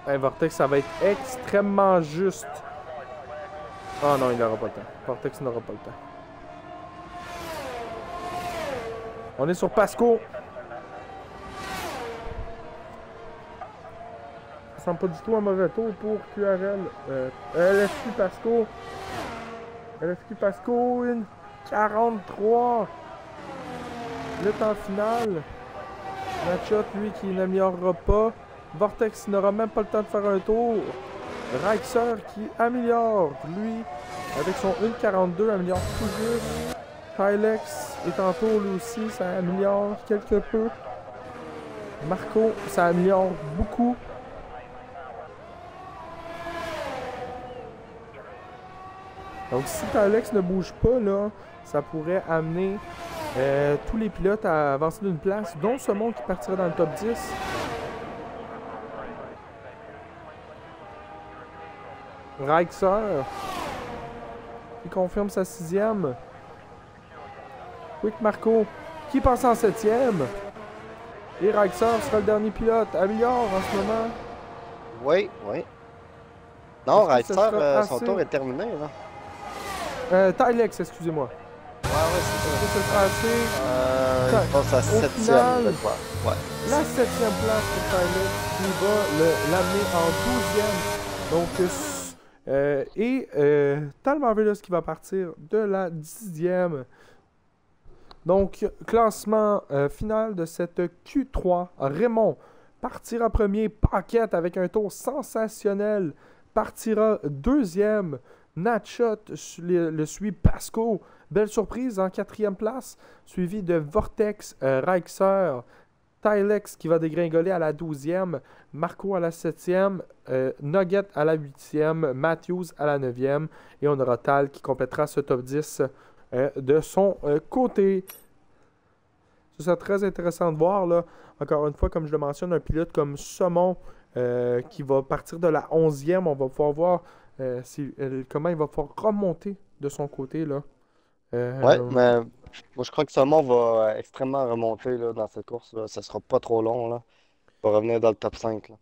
Hey, Vortex, ça va être extrêmement juste. Ah non, il n'aura pas le temps. Vortex n'aura pas le temps. On est sur Pasco. Ça sent pas du tout un mauvais tour pour QRL. LFQ Pasco. LFQ Pasco, une 43. Le temps final. Natshot, lui, qui n'améliorera pas. Vortex n'aura même pas le temps de faire un tour. Reixer qui améliore, lui, avec son 1.42, améliore tout juste. Tylex est en tour, lui aussi, ça améliore quelque peu. Marco, ça améliore beaucoup. Donc si Tylex ne bouge pas, là, ça pourrait amener tous les pilotes à avancer d'une place, dont Saumon qui partira dans le top 10. Reixer qui confirme sa 6e. Quick Marco qui passe en 7e. Et Reixer sera le dernier pilote. Améliore en ce moment. Oui, oui. Non, Reixer, son assez... tour est terminé, là. Tylex, excusez-moi. Ouais, c'est ça. Ce sera assez. Je pense à 7e, je crois. Ouais. La 7e place pour Tylex qui va l'amener en 12e. Donc, Tal Marvelous qui va partir de la 10e. Donc, classement final de cette Q3. Raymond partira premier. Paquette avec un tour sensationnel partira 2e. Natshot le suit Pasco. Belle surprise en 4e place. Suivi de Vortex, Reixer, Tylex qui va dégringoler à la 12e. Marco à la 7e. Nugget à la 8e. Matthews à la 9e. Et on aura Tal qui complétera ce top 10 de son côté. Ça serait très intéressant de voir, là, encore une fois, comme je le mentionne, un pilote comme Saumon qui va partir de la 11e. On va pouvoir voir comment il va pouvoir remonter de son côté. Là. Ouais, mais moi je crois que Saumon va extrêmement remonter là, dans cette course. Là. Ça sera pas trop long. Là. Il va revenir dans le top 5. Là.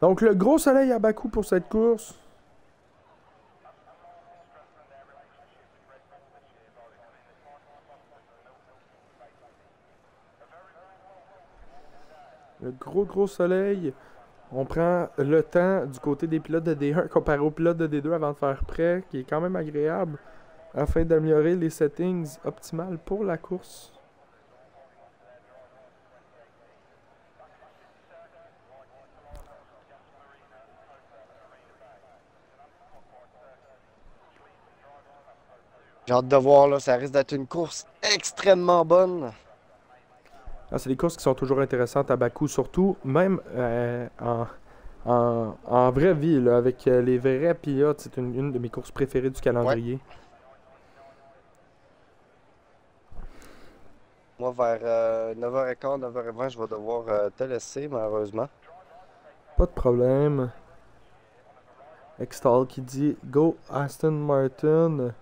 Donc, le gros soleil à Bakou pour cette course. Le gros soleil. On prend le temps du côté des pilotes de D1 comparé aux pilotes de D2 avant de faire prêt, qui est quand même agréable, afin d'améliorer les settings optimales pour la course. J'ai hâte de voir, là, ça risque d'être une course extrêmement bonne. Ah, c'est des courses qui sont toujours intéressantes à Bakou, surtout même en vraie vie, là, avec les vrais pilotes. C'est une de mes courses préférées du calendrier. Ouais. Moi, vers 9h15, 9h20, je vais devoir te laisser, malheureusement. Pas de problème. Extall qui dit Go Aston Martin.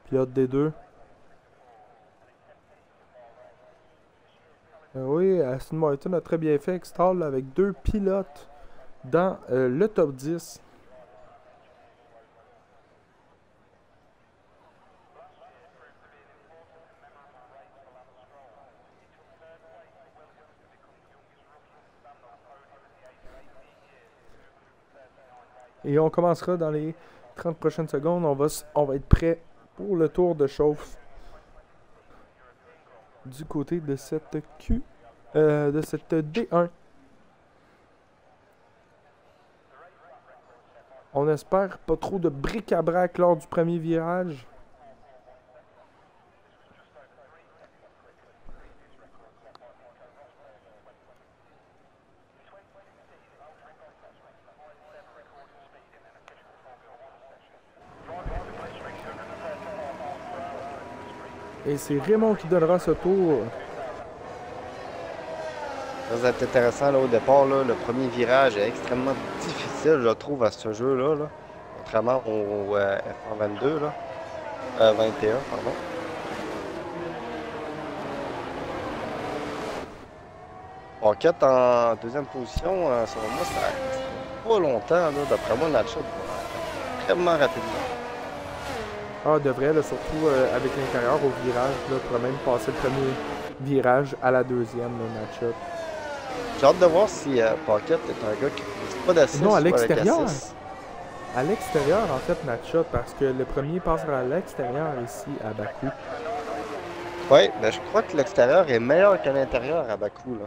Pilote des deux. Oui, Aston Martin a très bien fait Extall avec 2 pilotes dans le top 10. Et on commencera dans les 30 prochaines secondes. On va être prêt pour le tour de chauffe du côté de cette de cette D1. On espère pas trop de bric-à-brac lors du premier virage. Et c'est Raymond qui donnera ce tour. Ça va être intéressant là, au départ. Là, le premier virage est extrêmement difficile, je trouve, à ce jeu-là. Là. Contrairement au F1 22, là. 21, pardon. Paquette en deuxième position, selon moi, ça reste pas longtemps. D'après moi, Natshot va extrêmement rapidement. Ah, devrait, là, surtout avec l'intérieur au virage, là, pour même passer le premier virage à la deuxième, Natshot. J'ai hâte de voir si Paquette est un gars qui ne pas d'assist. Non, à l'extérieur. À l'extérieur, en fait, Natshot, parce que le premier passera à l'extérieur ici, à Bakou. Oui, mais je crois que l'extérieur est meilleur que l'intérieur à Bakou, là.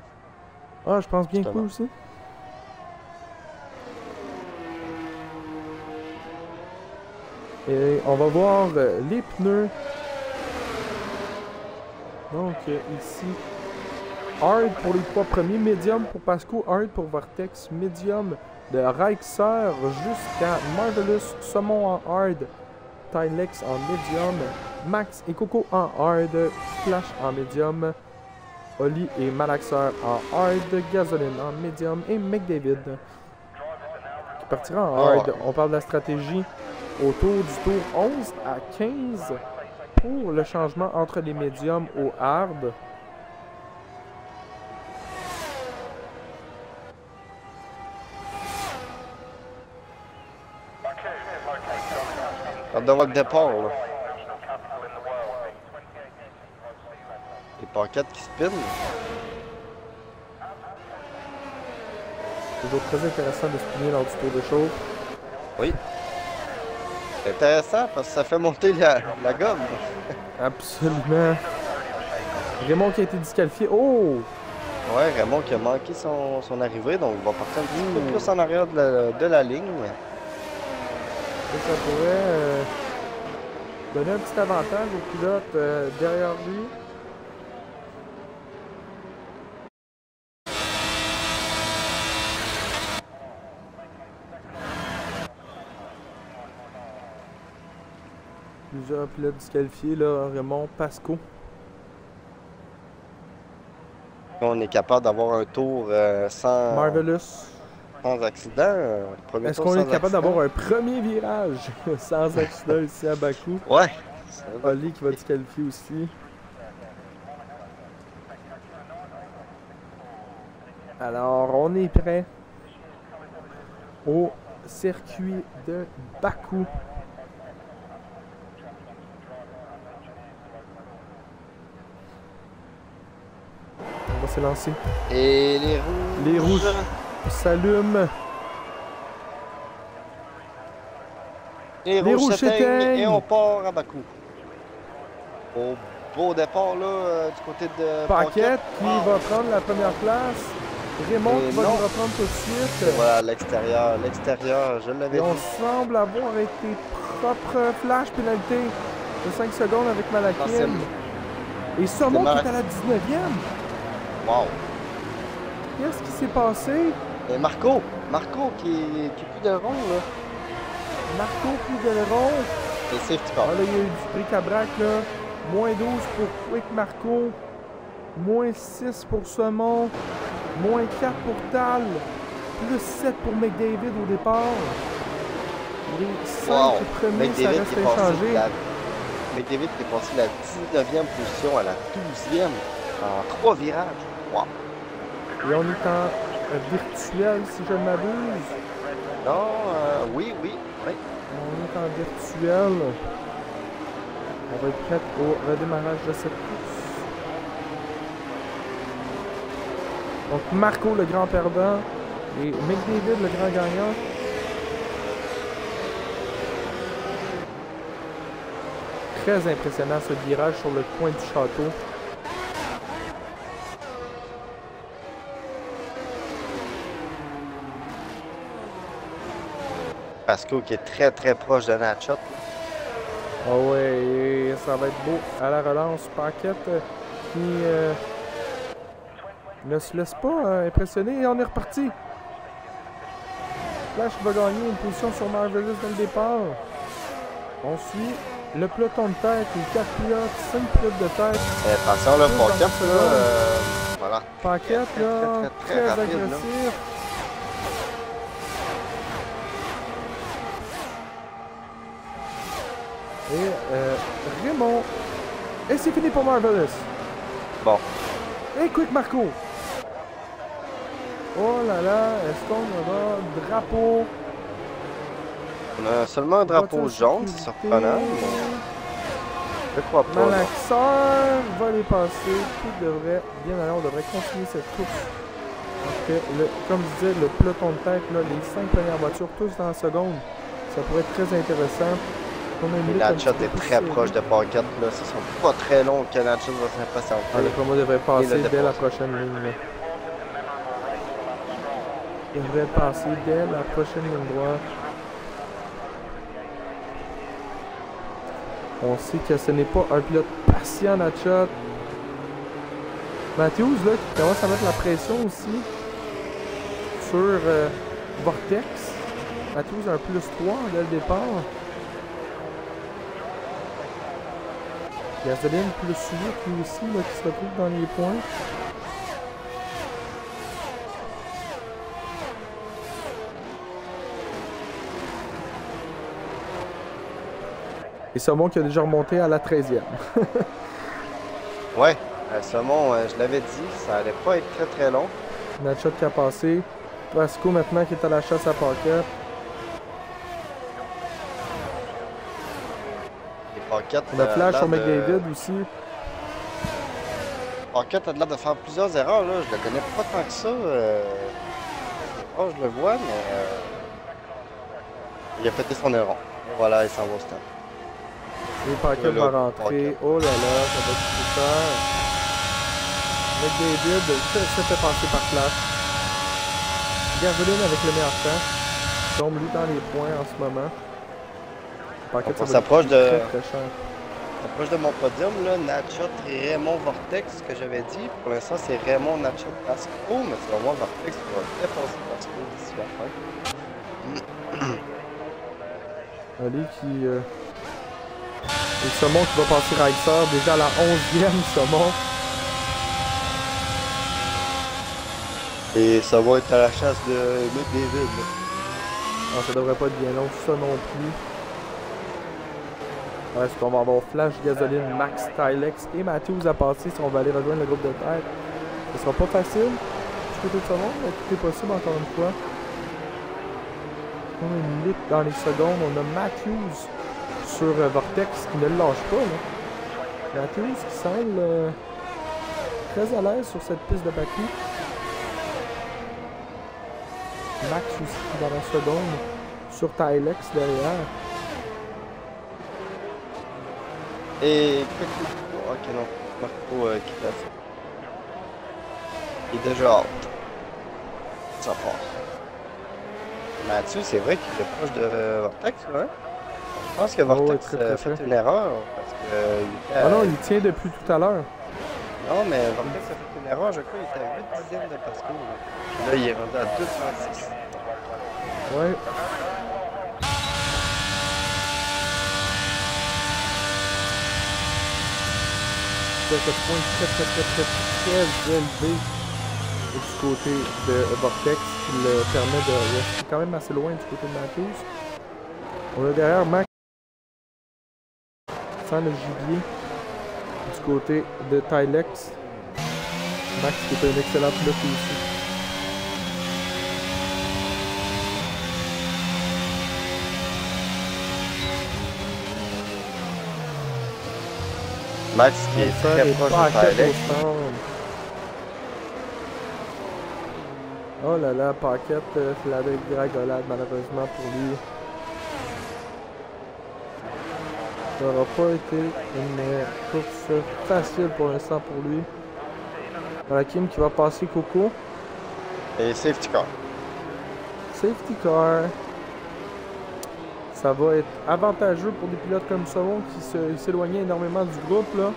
Ah, je pense bien que oui aussi. Et on va voir les pneus. Donc, ici, hard pour les 3 premiers, medium pour Pasco, hard pour Vortex, medium de Reixer jusqu'à Marvelous, Saumon en hard, Tylex en medium, Max et Coco en hard, Flash en medium, Oli et Malaxer en hard, Gasoline en medium et McDavid qui partira en hard. On parle de la stratégie autour du tour 11 à 15 pour le changement entre les médiums au hard. Hâte de voir le départ, là. Les Paquettes qui spinent. Toujours très intéressant de spinner lors du tour de chauffe. Oui. C'est intéressant parce que ça fait monter la gomme. Absolument. Raymond qui a été disqualifié. Oh! Ouais, Raymond qui a manqué son arrivée, donc il va partir un petit peu plus en arrière de la ligne. Ça pourrait donner un petit avantage au pilote derrière lui. Plusieurs pilotes disqualifiés, là, Raymond, Pasco. On est capable d'avoir un tour sans accident. Est-ce qu'on est capable d'avoir un premier virage sans accident ici à Bakou? Ouais. Ali qui va disqualifier aussi. Alors, on est prêt au circuit de Bakou. On va se lancer. Et les rouges. Les rouges s'allument. Les rouges s'éteignent et on part à Bakou. Au beau départ là, du côté de Paquette qui va prendre la première place. Raymond qui va nous reprendre tout de suite. Et voilà, l'extérieur, je l'avais dit. On semble avoir été propre flash pénalité de 5 secondes avec Malakin. Et Saumon qui est à la 19e. Wow. Qu'est-ce qui s'est passé? Et Marco qui est plus de rond là. Marco plus de rond. Et safety car. Ah, là, il y a eu du bric-à-brac là. Moins 12 pour Quick Marco. Moins 6 pour Saumon. Moins 4 pour Tal. Plus 7 pour McDavid au départ. Les 5 premiers, ça reste inchangé. McDavid qui est passé la 19e position à la 12e en 3 virages. Wow. Et on est en virtuel, si je ne m'abuse. Non, oui. On est en virtuel. On va être prêt au redémarrage de cette course. Donc Marco, le grand perdant, et McDavid, le grand gagnant. Très impressionnant ce virage sur le coin du château. Pasco qui est très proche de Natchot. Ah ouais, ça va être beau. À la relance, Paquette qui ne se laisse pas impressionner et on est reparti. Flash va gagner une position sur Marvelous dans le départ. On suit le peloton de tête, les 4 pilotes, 5 pilotes de tête. Attention là, Paquette là, voilà. Paquette là, très rapide, agressif. Là. Et Raymond. Et c'est fini pour Marvelous. Bon. Et Quick Marco. Oh là là, est-ce qu'on aura drapeau? On a seulement un drapeau jaune, c'est surprenant. Je crois pas. Malaxeur va les passer. Tout devrait bien aller. On devrait continuer cette course. Donc, comme je disais, le peloton de tête, là, les 5 premières voitures, tous dans la seconde. Ça pourrait être très intéressant. Natchot est très proche de Paquette. Là. Ce sera pas très long que Natchot va s'impatienter. Le promo devrait passer dès la prochaine ligne. Il devrait passer dès la prochaine ligne droite. On sait que ce n'est pas un pilote patient, Natchot. Matthews, là, qui commence à mettre la pression aussi sur Vortex. Matthews a un plus 3 dès le départ. Gasoline plus 8 lui aussi, là, qui se retrouve dans les points. Et Saumon qui a déjà remonté à la 13e. Ouais, Saumon, je l'avais dit, ça allait pas être très long. Natchot qui a passé. Pasco maintenant qui est à la chasse à Paquette. On a flash sur McDavid aussi. Paquette a l'air de faire plusieurs erreurs, là. Je le connais pas tant que ça. Oh, je le vois, mais il a pété son erreur. Et voilà, il s'en va au stand. Et Paquette là, va rentrer. Paquette. Oh là là, ça va coûter cher. McDavid se fait passer par Flash. Gasoline avec le meilleur temps. Tombe lui dans les points en ce moment. Paquette, ça On va lui s'approche coûter de... très très cher. Proche de mon podium, là, Natchat et Raymond Vortex, ce que j'avais dit. Pour l'instant, c'est Raymond, Natchat, Pasco, mais c'est vraiment Vortex qui va dépasser Pasco d'ici la fin. Ali qui... Et Saumon qui va passer Reiser déjà à la 11e, Saumon. Et ça va être à la chasse de McDavid. Ah, ça devrait pas être bien long, ça non plus. Ouais, est-ce qu'on va avoir Flash, Gasoline, Max, Tylex et Matthews à passer si on va aller rejoindre le groupe de tête. Ce sera pas facile du côté de Saumon, mais tout est possible encore une fois. On a une lutte dans les secondes. On a Matthews sur Vortex qui ne le lâche pas. Là. Matthews qui semble très à l'aise sur cette piste de Baku. Max aussi dans la seconde sur Tylex derrière. Et ok non, Marco qui passe. Il est déjà out. Ça passe. Mathieu, c'est vrai qu'il est proche de Vortex, ouais. Je pense que Vortex a fait une erreur parce que il était Ah non, il tient depuis tout à l'heure. Non, mais Vortex a fait une erreur, je crois qu'il était à 8 dixièmes de Pasco. Là, il est rendu à 2,36. Ouais. C'est un point très élevé du côté de Vortex qui le permet de rester quand même assez loin du côté de Matthews. On a derrière Max sans le gibier du côté de Tylex. Max qui est un excellent pilote aussi. Max qui est très proche de Tylex. Oh là là, Paquette, la dégringolade malheureusement pour lui. Ça n'aura pas été une course facile pour l'instant pour lui. Hakim qui va passer Coco. Et safety car. Safety car. Ça va être avantageux pour des pilotes comme Saumon qui s'éloignaient énormément du groupe là.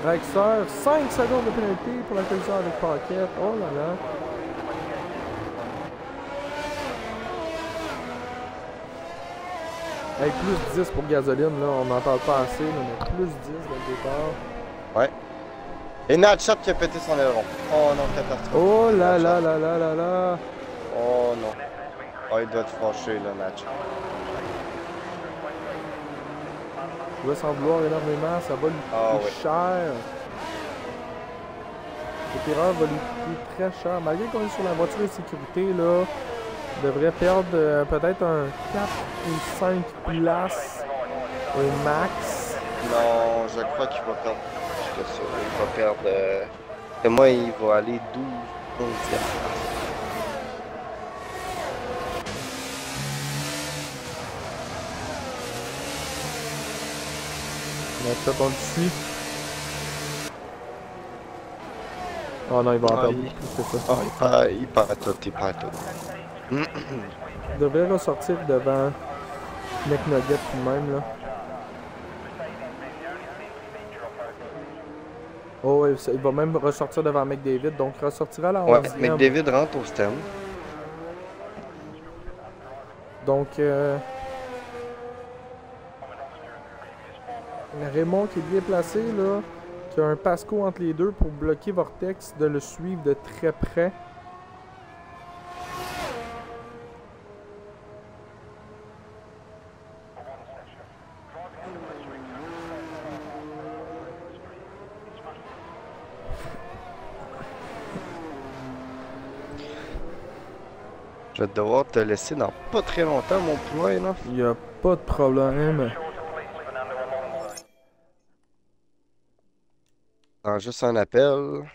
Rexer, 5 secondes de pénalité pour la collision avec Paquette. Oh là là. Hey, plus 10 pour gasoline, là, on n'en parle pas assez, là, mais plus 10 dès le départ. Ouais. Et Natchat qui a pété son aileron. Oh non, catastrophe. Oh là là là là là là. Oh non. Oh, il doit être fâché, là, Natchat. Il va s'en vouloir énormément, ça va lui coûter cher. Cette erreur va lui coûter très cher. Malgré qu'on est sur la voiture de sécurité, là, il devrait perdre peut-être un 4 ou 5 places au max. Non, je crois qu'il va perdre plus que ça. Il va perdre... Et moi, il va aller 12, 11e place. Peut-être on le suit. Oh non, il va en perdre beaucoup, c'est ça. Oh, il perd tout, il perd tout. Il devrait ressortir devant McNugget lui-même, là. Oh, il va même ressortir devant McDavid, donc il ressortira à la 11e. Ouais, McDavid rentre au stand. Donc, Raymond qui est bien placé, là, qui a un Pasco entre les deux pour bloquer Vortex, de le suivre de très près. Je vais devoir te laisser dans pas très longtemps, mon poulet, là. Il n'y a pas de problème. Juste un appel.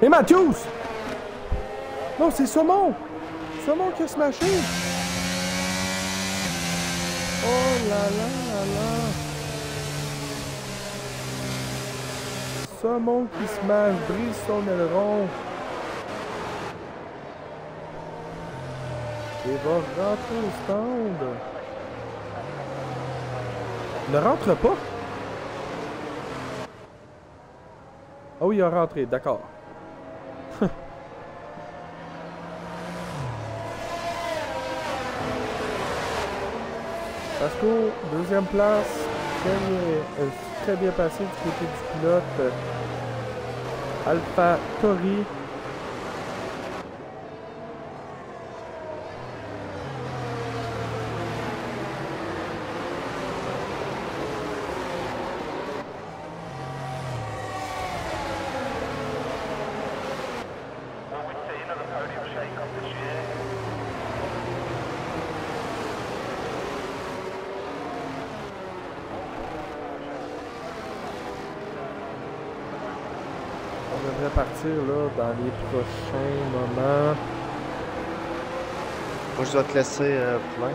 Et Matthews! Non, c'est Saumon! Saumon qui a smashé! Oh là là là là! Saumon qui smash, brise son aileron. Et va rentrer au stand. Ne rentre pas? Oh, il a rentré, d'accord. Pasco, deuxième place, très bien passé du côté du pilote. Alpha Tori. On devrait partir là dans les prochains moments. Moi, je dois te laisser plein.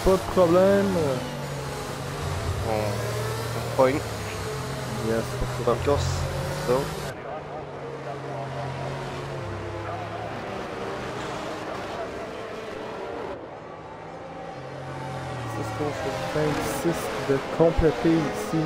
Pas de problème. On pogne. Yes, Dans le course. Ça. C'est ce qu'on sur 26 de compléter ici.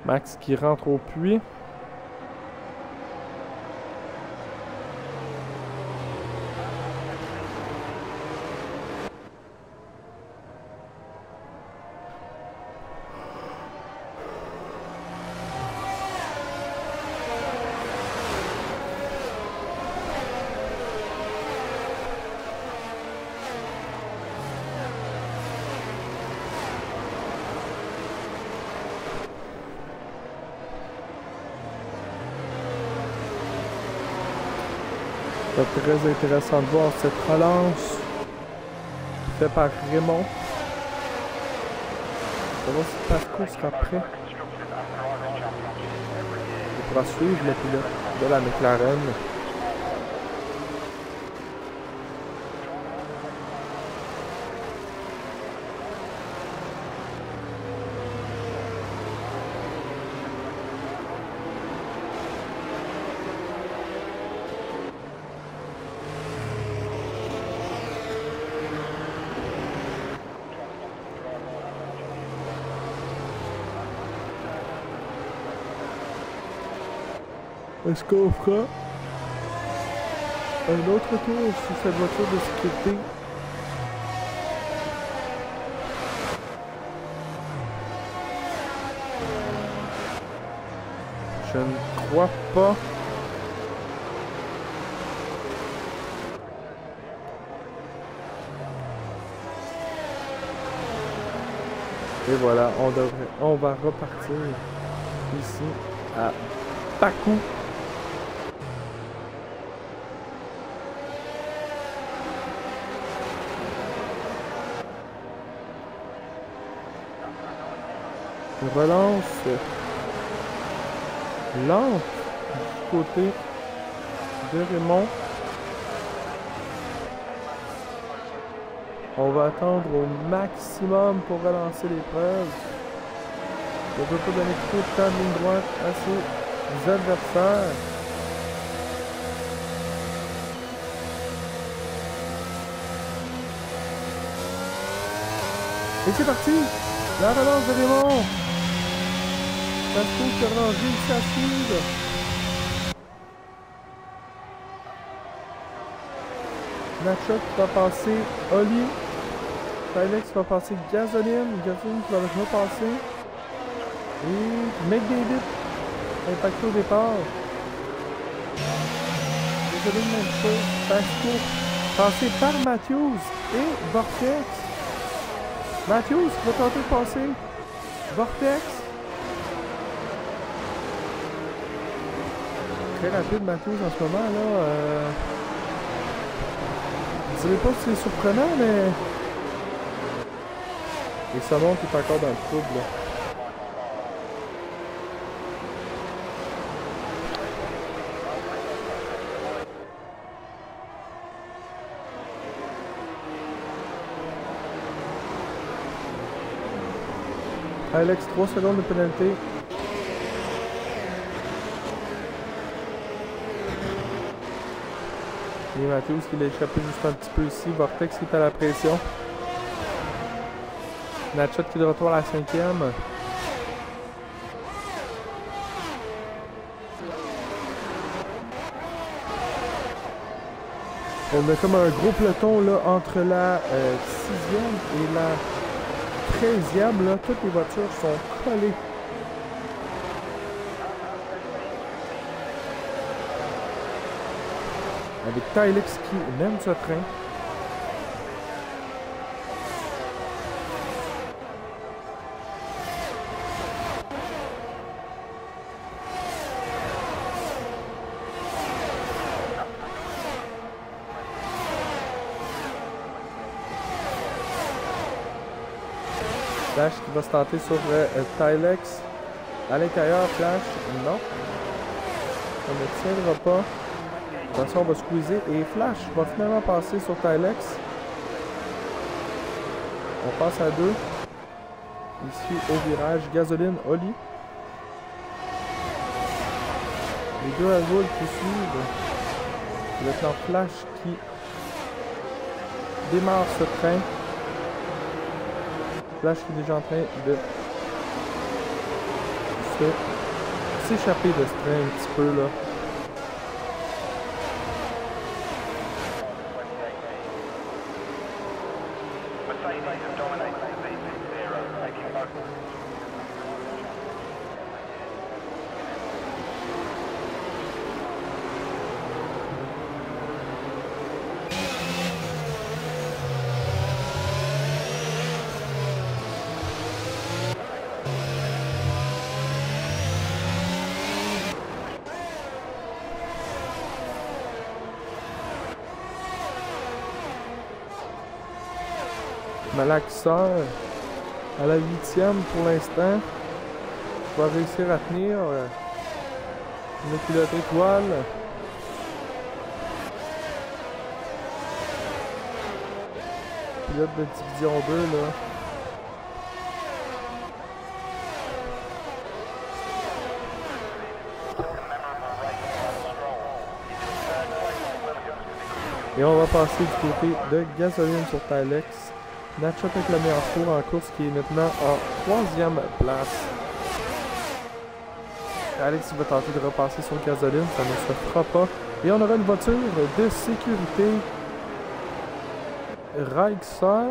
Max qui rentre au puits. C'est très intéressant de voir cette relance faite par Raymond. On va voir si Pasco sera prêt. Il pourra suivre le pilote de la McLaren. Est-ce qu'on fera un autre tour sur cette voiture de sécurité? Je ne crois pas. Et voilà, on va repartir ici à Bakou. Relance lente du côté de Raymond. On va attendre au maximum pour relancer l'épreuve. ne veut pas donner trop de temps de ligne droite à ses adversaires. Et c'est parti! La relance de Raymond! Pasco qui a réussi à suivre. Nacho qui va passer Oli. Tylex va passer Gasoline. Gasoline qui va le repasser. Et McDavid impacté au départ. Gasoline même chose. Pasco passé par Matthews et Vortex. Matthews qui va tenter de passer. Vortex. Très rapide Matthews en ce moment là. Je ne dirais pas si c'est surprenant, mais. Et ça monte est encore dans le trouble là. Alex, 3 secondes de pénalité. Et Matthews qui l'a échappé juste un petit peu ici. Vortex qui est à la pression. Natchat qui est de retour à la 5e. On a comme un gros peloton là, entre la 6e et la 13e. Là, toutes les voitures sont collées. Avec Tylex qui mène ce train. Flash qui va se tenter sur Tylex. À l'intérieur, Flash, non. Ça ne tiendra pas. Attention, on va squeezer. Et Flash va finalement passer sur Tylex. On passe à 2. Ici, au virage, Gasoline, Oli. Les deux Azul qui suivent. Le lieutenant Flash qui démarre ce train. Flash qui est déjà en train de s'échapper de ce train un petit peu là. Malaxeur à la 8e pour l'instant. Va réussir à tenir le pilote étoile. Pilote de division 2 là. Et on va passer du côté de Gasoline sur Tylex. Natchat avec le meilleur tour en course qui est maintenant en 3e place. Alex va tenter de repasser sur Gasoline, ça ne se fera pas. Et on aura une voiture de sécurité. Reichser.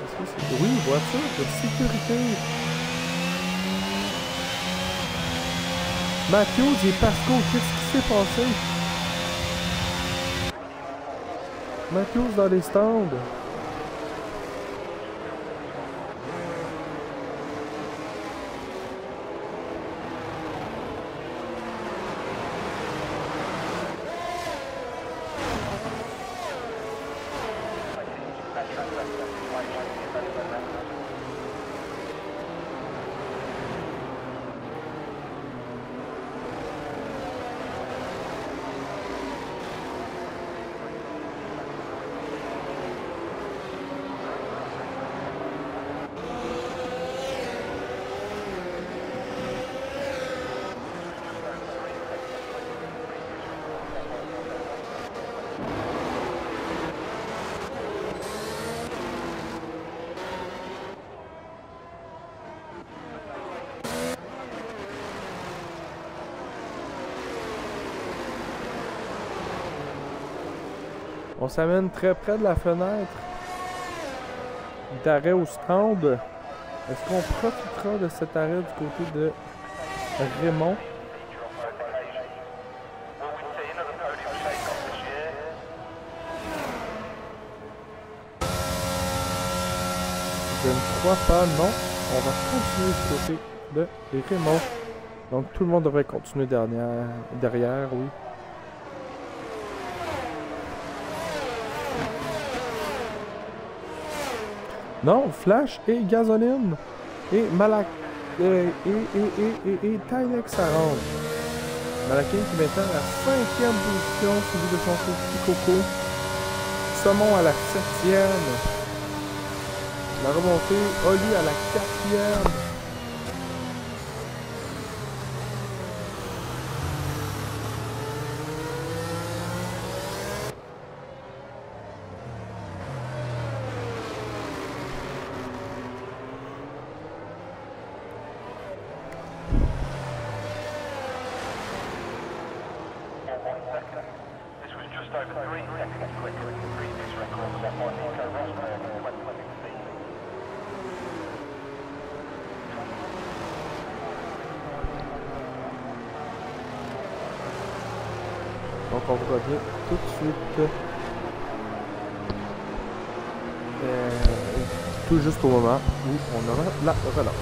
Est-ce que c'est... Oui, voiture de sécurité. Matthews et Pasco, qu'est-ce qui s'est passé? Matthews dans les stands. On s'amène très près de la fenêtre d'arrêt au stand. Est-ce qu'on profitera de cet arrêt du côté de Raymond? Je ne crois pas, non. On va continuer du côté de Raymond. Donc tout le monde devrait continuer derrière, oui. Non, Flash et Gasoline et Malak et Tylex ça rentre. Malakin qui est maintenant à la 5e position, suivi de son petit Coco. Saumon à la 7e. La remontée, Oli à la 4e. Donc on revient tout de suite. Tout juste au moment où on aura la relance.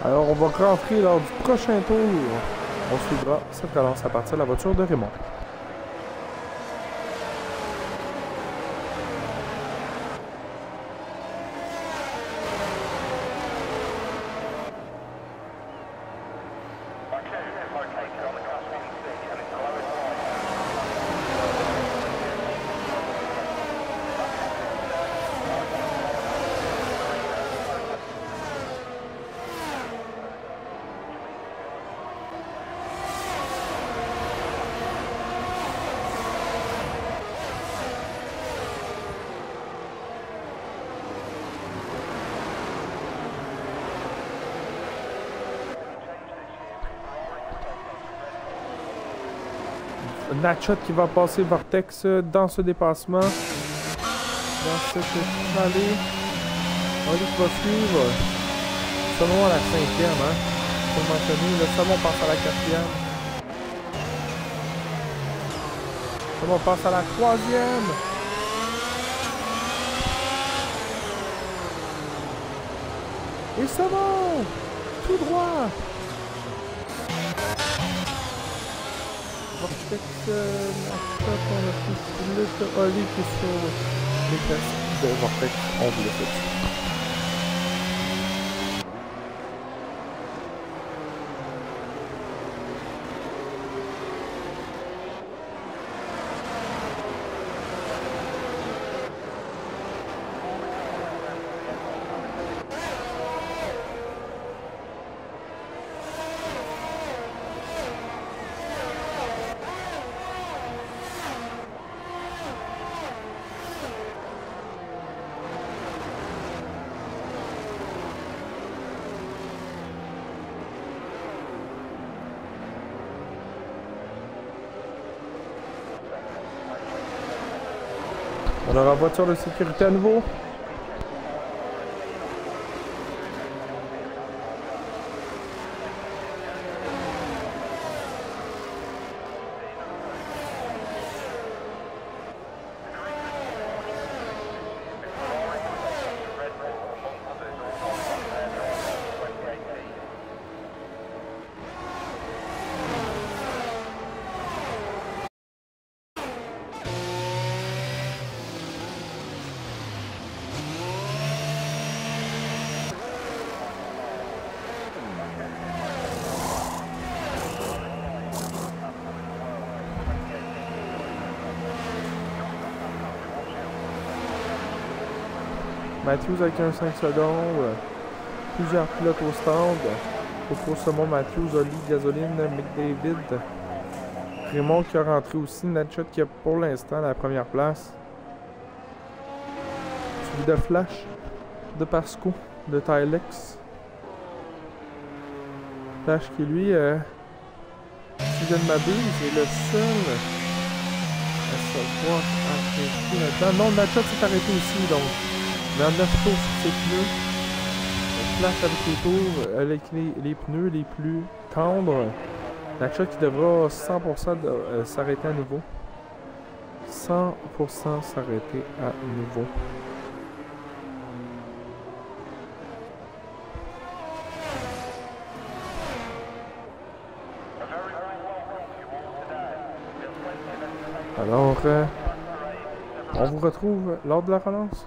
Alors, on va rentrer lors du prochain tour. On suivra cette relance à partir de la voiture de Raymond. Natchot qui va passer Vortex dans ce dépassement. Dans cette allée. Oli qui va suivre. Salomon à la 5e, hein. Faut le mentionner. Le Salomon passe à la 4e. Salomon passe à la 3e. Et Salomon! Tout droit! Vortex, Natchot, on a plus le Oli qui est sur les places de Vortex. On vous le fait dessus. On aura voiture de sécurité à nouveau. Matthews avec un 5 secondes. Plusieurs pilotes au stand. Coco Saumon, Matthews, Oli, Gasoline, McDavid. Raymond qui a rentré aussi. Natchot qui a pour l'instant la première place. Suivi de Flash, de Pasco, de Tylex. Flash qui lui, si je ne m'abuse, est le seul à savoir arrêter là-dedans. Non, Natchot s'est arrêté aussi donc. 29 tours sur ses pneus. Flash avec les tours, avec les pneus les plus tendres. Natchot qui devra 100% s'arrêter à nouveau. 100% s'arrêter à nouveau. Alors, on vous retrouve lors de la relance.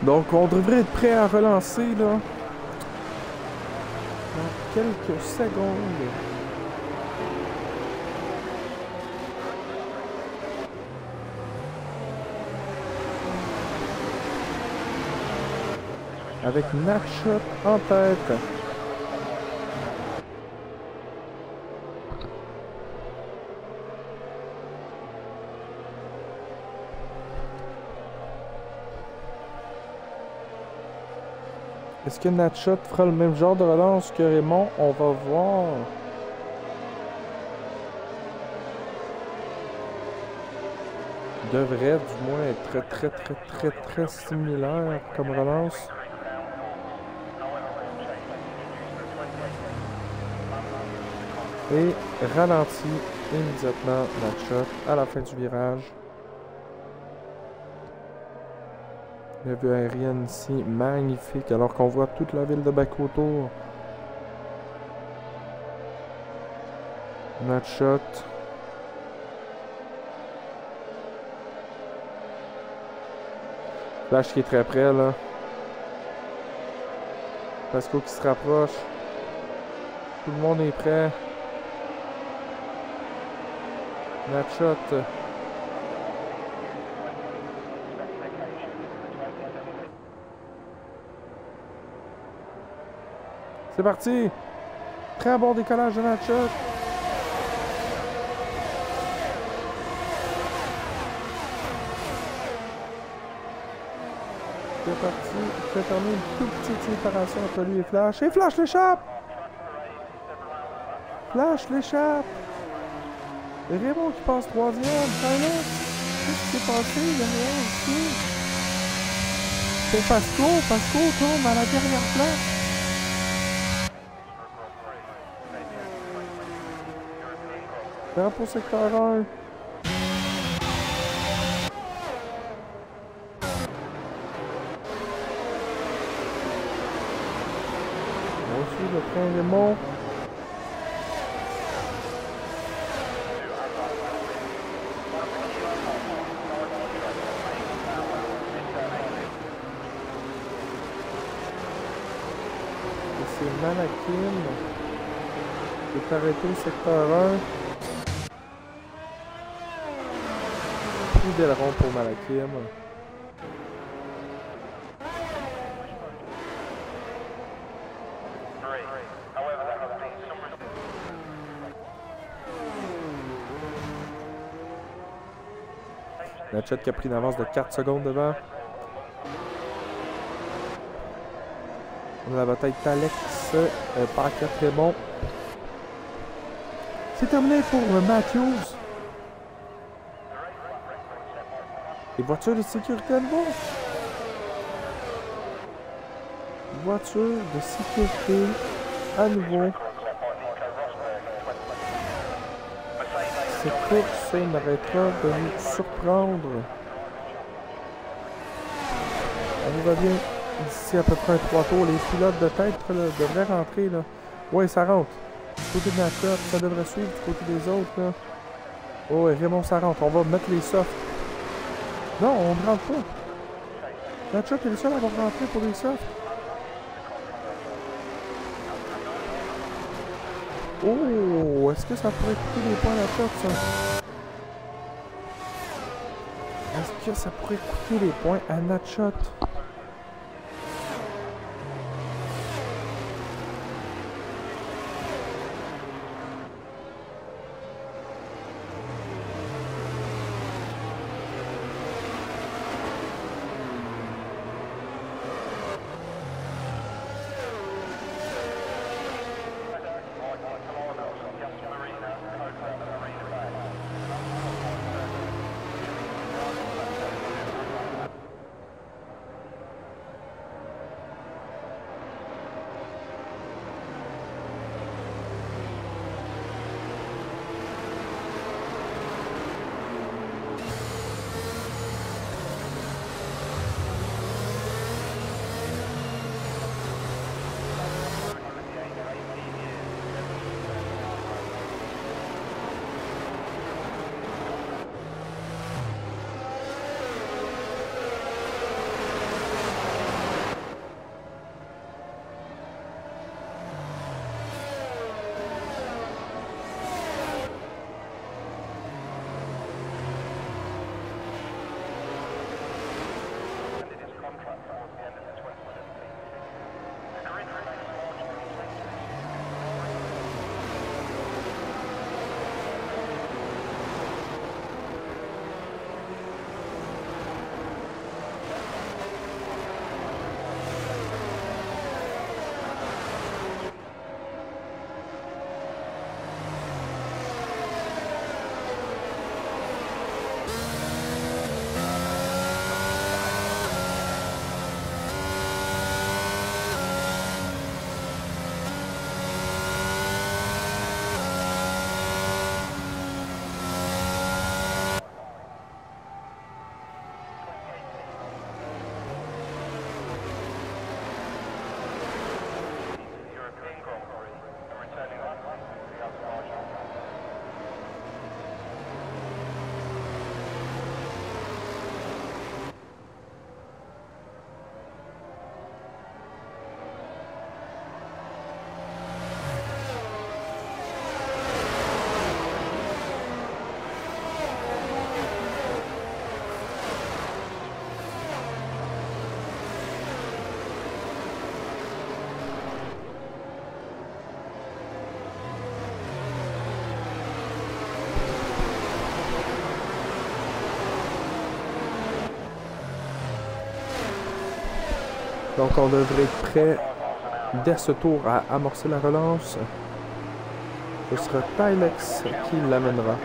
Donc on devrait être prêt à relancer là dans quelques secondes. Avec Natshot en tête. Est-ce que Natshot fera le même genre de relance que Raymond? On va voir. Devrait du moins être très similaire comme relance. Et ralentit immédiatement Natshot à la fin du virage. La vue aérienne ici, magnifique, alors qu'on voit toute la ville de Bakou autour. Natshot. Flash qui est très près là. Pasco qui se rapproche. Tout le monde est prêt. Natshot. C'est parti! Très bon décollage de Natshot. C'est parti. Il fait fermer une toute petite séparation entre lui et Flash. Et Flash l'échappe! Flash l'échappe! Et Raymond qui passe troisième. Qu'est-ce qui s'est passé? Il y a rien ici. C'est Pasco. Pasco tombe à la dernière place. Pour secteur 1. On suit le train Raymond. Et c'est Manakim qui est arrêté au secteur 1. D'aileron pour Malakim. Natshot qui a pris une avance de 4 secondes devant. On a la bataille Talex par 4 Raymond. C'est terminé pour Matthews. Et voiture de sécurité à nouveau. Voiture de sécurité à nouveau. Cette course n'arrêtera de nous surprendre. On va bien d'ici à peu près 3 tours. Les pilotes de tête là, devraient rentrer. Là. Ouais, ça rentre. Du côté de Natshot, ça devrait suivre du côté des autres. Là. Oh, ouais, Raymond, ça rentre. On va mettre les softs. Non, on ne rentre pas. Natshot est le seul à avoir rentré pour les softs. Oh, est-ce que ça pourrait coûter des points à Natshot, ça? Est-ce que ça pourrait coûter des points à Natshot? Donc on devrait être prêt dès ce tour à amorcer la relance. Ce sera Tylex qui l'amènera.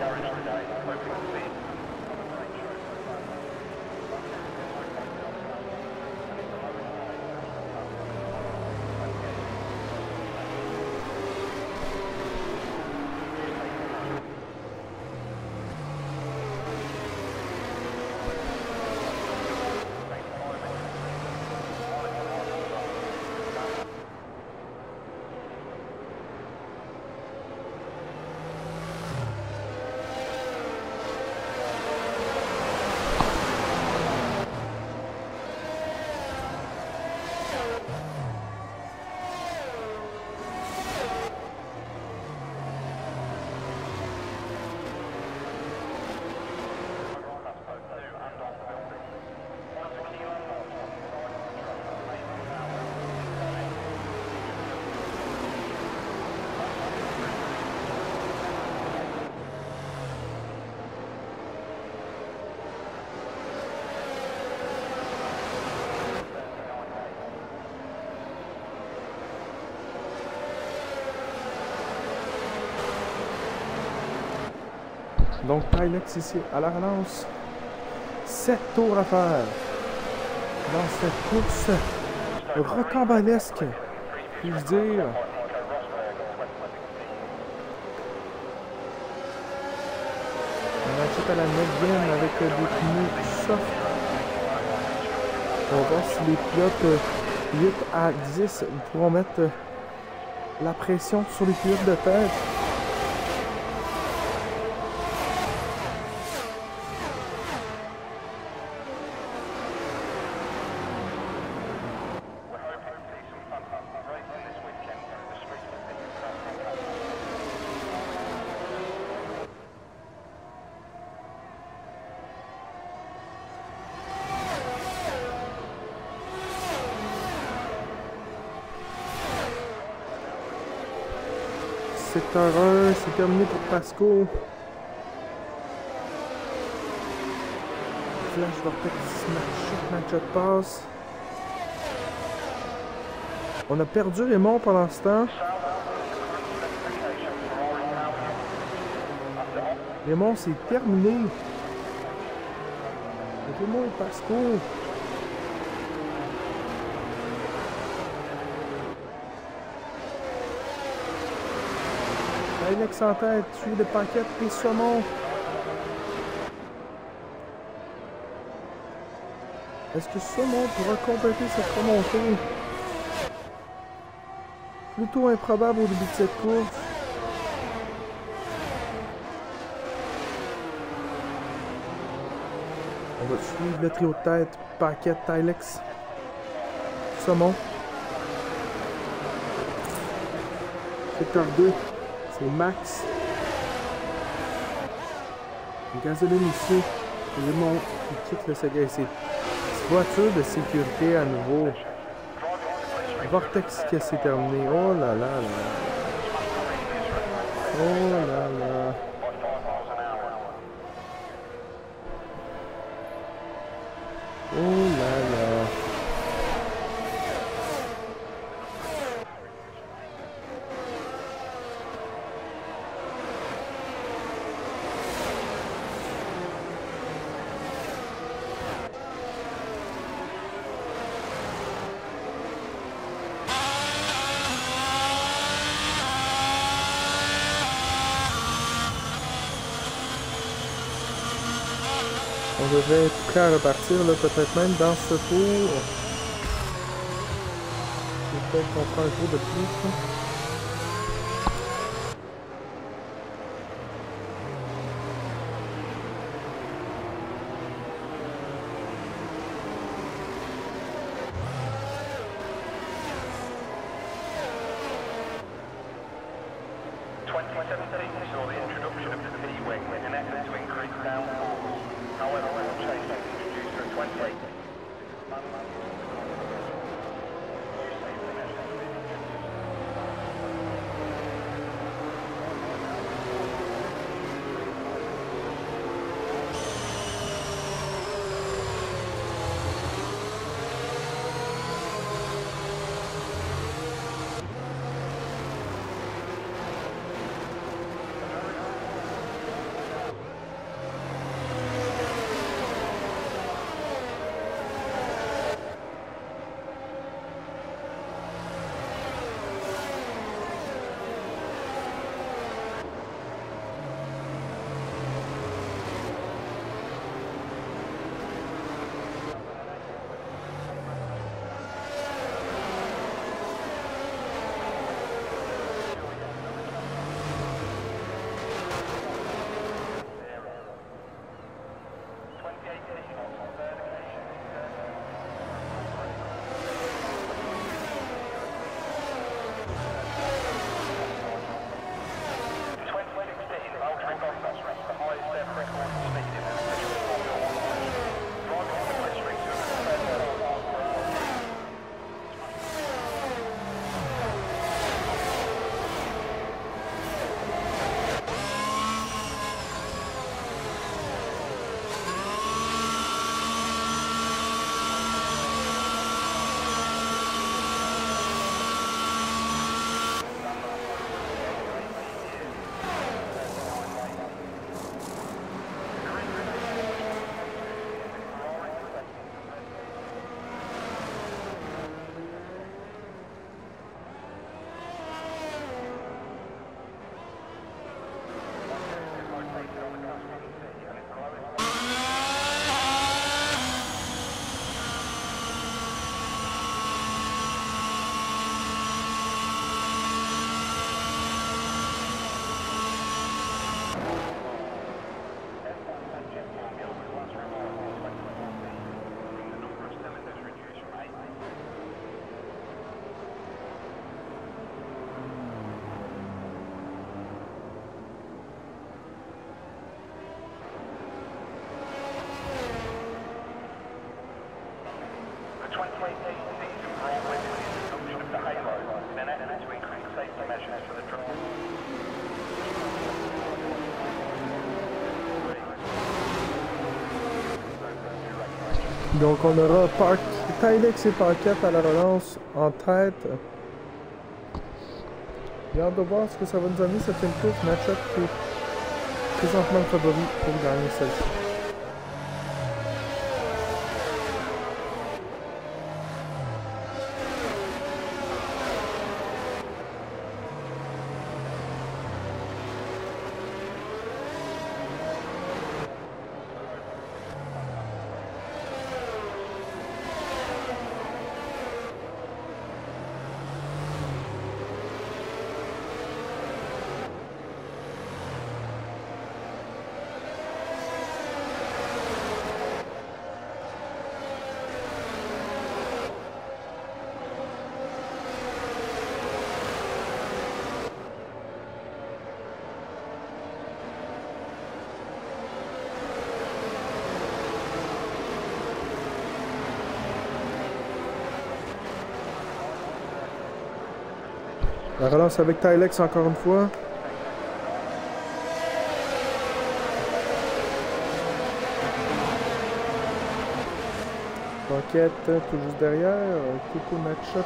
Donc Tylex ici à la relance. 7 tours à faire dans cette course rocambolesque, puis-je dire. On achète à la 9e avec des pneus soft. On va voir si les pilotes 8 à 10 pourront mettre la pression sur les pilotes de tête. Secteur 1, c'est terminé pour Pasco. Flash Vortex, match passe. On a perdu Raymond pendant ce temps. Raymond, c'est terminé. Raymond et Pasco. Tylex en tête, suivi de Paquette et Saumon. Est-ce que Saumon pourra compléter cette remontée? Plutôt improbable au début de cette course. On va suivre le trio de tête, Paquette, Tylex, Saumon. Secteur 2. C'est Max. Gasoline ici. Raymond qui quitte le secteur. C'est voiture de sécurité à nouveau. Vortex qui s'est terminé. Oh là là là. Oh là là. Oh là là. On devrait être prêt à repartir, là, peut-être même dans ce tour. Peut-être qu'on prend un tour de plus. Là. Donc on aura Tylex et Paquette à la relance en tête. J'ai hâte de voir ce que ça va nous amener cette course. Match-up qui est présentement le favori pour gagner celle-ci. La relance avec Tylex encore une fois. Paquette tout juste derrière. Coco match-up.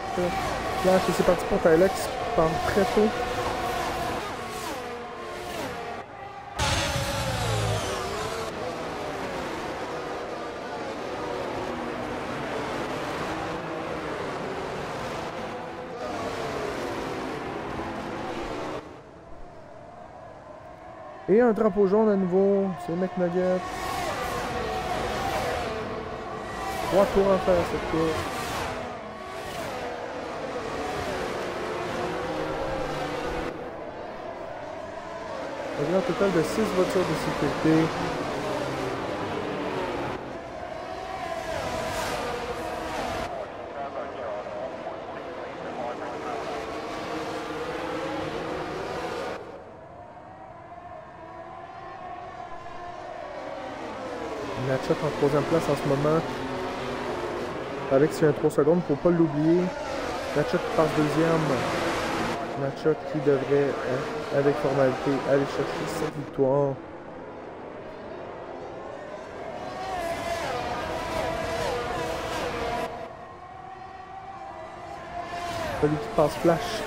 Flash et c'est parti pour Tylex. Part très tôt. Et un drapeau jaune à nouveau, c'est McNugget. 3 tours à faire cette course. Un grand total de 6 voitures de sécurité. Match-up en troisième place en ce moment. Alex, il y a un 3 secondes, faut pas l'oublier. Match-up qui passe deuxième. Match-up qui devrait, avec formalité, aller chercher cette victoire. Celui qui passe flash.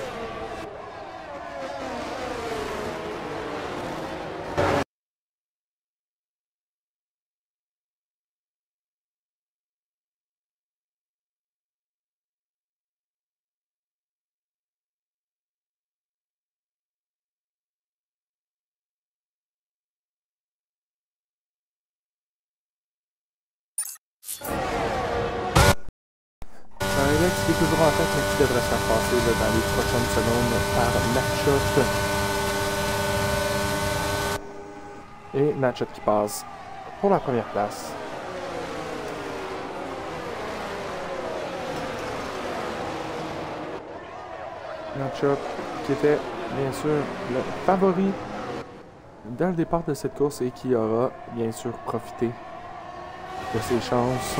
Alex qui est toujours en tête, mais qui devrait se faire passer là, dans les prochaines secondes par Match-up. Et Match-up qui passe pour la première place. Match-up qui était bien sûr le favori dès le départ de cette course et qui aura bien sûr profité de ses chances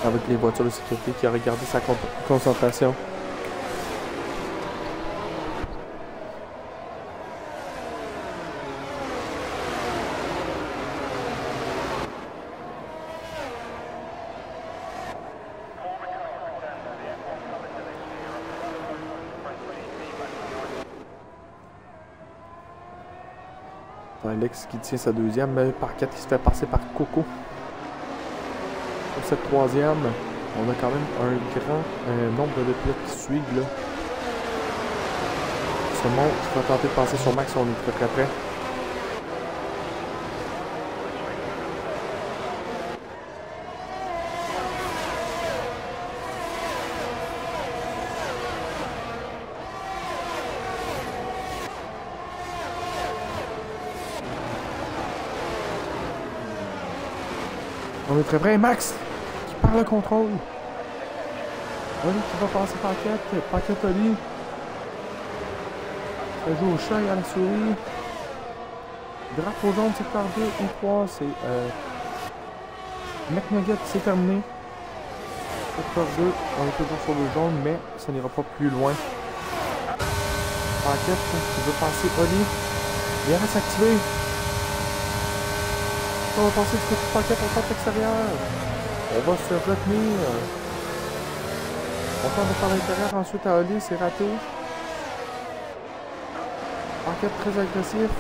avec les voitures de sécurité, qui a regardé sa concentration. Alex qui tient sa deuxième, Paquette qui se fait passer par Coco. Pour cette troisième, on a quand même un grand nombre de pilotes qui suivent là. Seulement qui va tenter de passer sur Max, on est très près. On est très près, Max qui perd le contrôle. Oli qui va passer Paquette, Paquette Oli. Ça joue au chat et à la souris. Drapeau jaune, secteur 2 et 3, c'est McNugget, c'est terminé. Secteur 2, on est toujours sur le jaune, mais ça n'ira pas plus loin. Paquette qui veut passer Oli. Il reste activé. On va passer du côté de Paquette, on tente l'extérieur. On va se retenir. On tente de faire l'intérieur, ensuite à Oli, c'est raté. Paquette très agressif.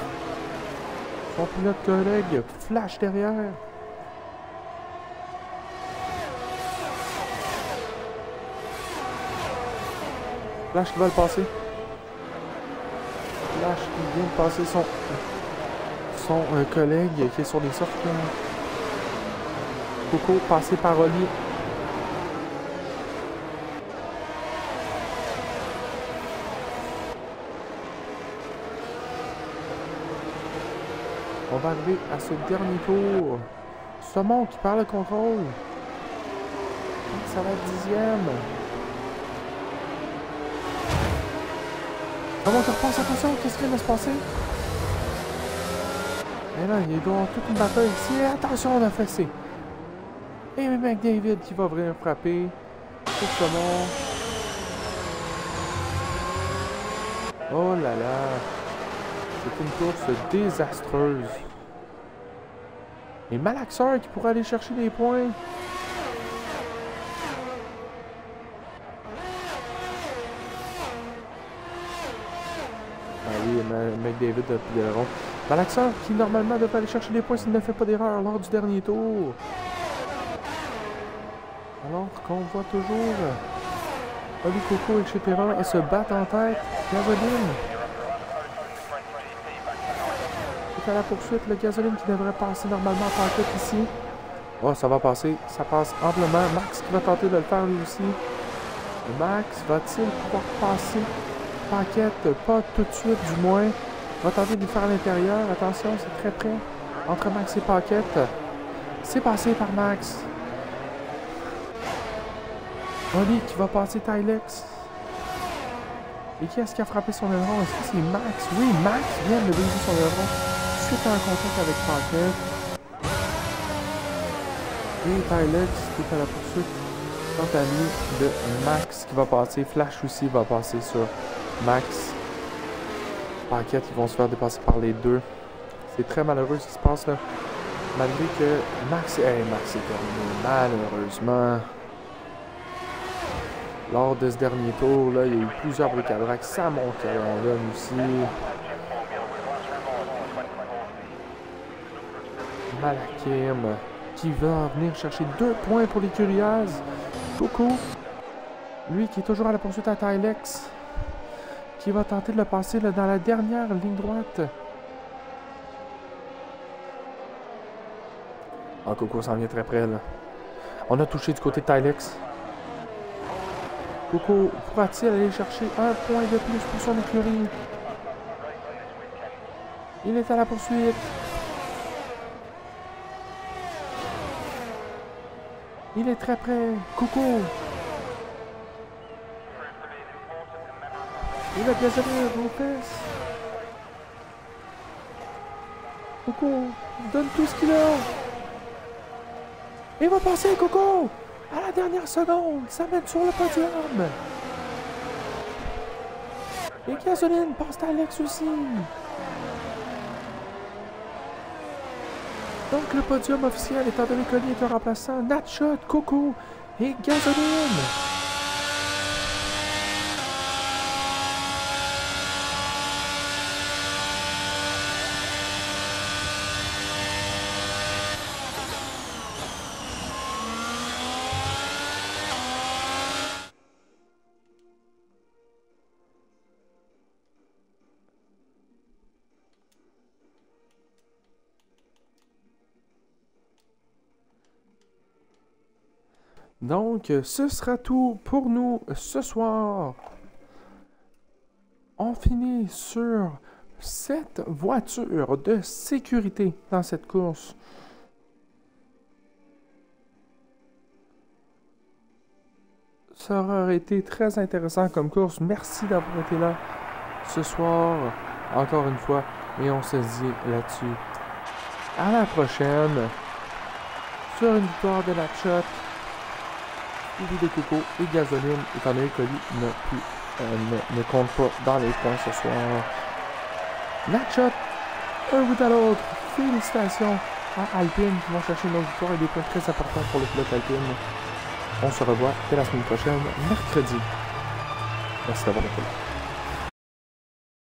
Son pilote collègue flash derrière. Flash qui va le passer. Flash qui vient de passer son collègue qui est sur des softs. Coco passé par Oli. On va arriver à ce dernier tour. Saumon qui perd le contrôle. Ça va être 10e. Saumon qui repasse, attention, qu'est-ce qui vient de se passer? Et là, il doit y avoir toute une bataille ici. Attention, on a fessé. Et McDavid qui va venir frapper. Pour Saumon. Oh là là. C'est une course désastreuse. Et Malaxeur qui pourrait aller chercher des points. Ah oui, McDavid a pris le rond. Malaxeur qui normalement devrait aller chercher des points s'il ne fait pas d'erreur lors du dernier tour. Alors qu'on voit toujours Oli Coco, etc. se battre en tête. Gasoline. À la poursuite, le Gasoline qui devrait passer normalement en paquette ici. Oh, ça va passer. Ça passe amplement. Max qui va tenter de le faire lui aussi. Max va-t-il pouvoir passer paquette? Pas tout de suite du moins. Va tenter de le faire à l'intérieur. Attention, c'est très près. Entre Max et paquette. C'est passé par Max. Oli qui va passer Tylex. Et qui est-ce qui a frappé son aileron? Est-ce que c'est Max? Oui, Max vient de briser son aileron. Suite en contact avec Paquette. Et Tylex qui est à la poursuite quant à lui de Max qui va passer. Flash aussi va passer sur Max. Paquette, ils vont se faire dépasser par les deux. C'est très malheureux ce qui se passe là. Malgré que Max est terminé. Malheureusement. Lors de ce dernier tour, là, il y a eu plusieurs bric-à-brac. Ça monte là aussi. Malakim qui va venir chercher 2 points pour les Curieuses. Coco, lui qui est toujours à la poursuite à Tylex, qui va tenter de le passer là, dans la dernière ligne droite. Ah, Coco s'en vient très près là. On a touché du côté de Tylex. Coco pourra-t-il aller chercher 1 point de plus pour son écurie? Il est à la poursuite. Il est très près. Coco. Il a Gasoline aux fesses. Coco, donne tout ce qu'il a. Il va passer, Coco. À la dernière seconde, ça mène sur le podium. Et Gasoline passe à Alex aussi. Donc le podium officiel, étant donné que Oli est un remplaçant, Natshot, Coco et Gasoline. Donc, ce sera tout pour nous ce soir. On finit sur cette voiture de sécurité dans cette course. Ça aurait été très intéressant comme course. Merci d'avoir été là ce soir, encore une fois. Et on se dit là-dessus à la prochaine sur une victoire de Natshot. Suivi de Coco et Gasoline, étant donné que Oli ne compte pas dans les points ce soir. Natshot, un bout à l'autre, félicitations à Alpine qui vont chercher une autre victoire et des points très importants pour le pilote Alpine. On se revoit dès la semaine prochaine, mercredi. Merci d'avoir été là.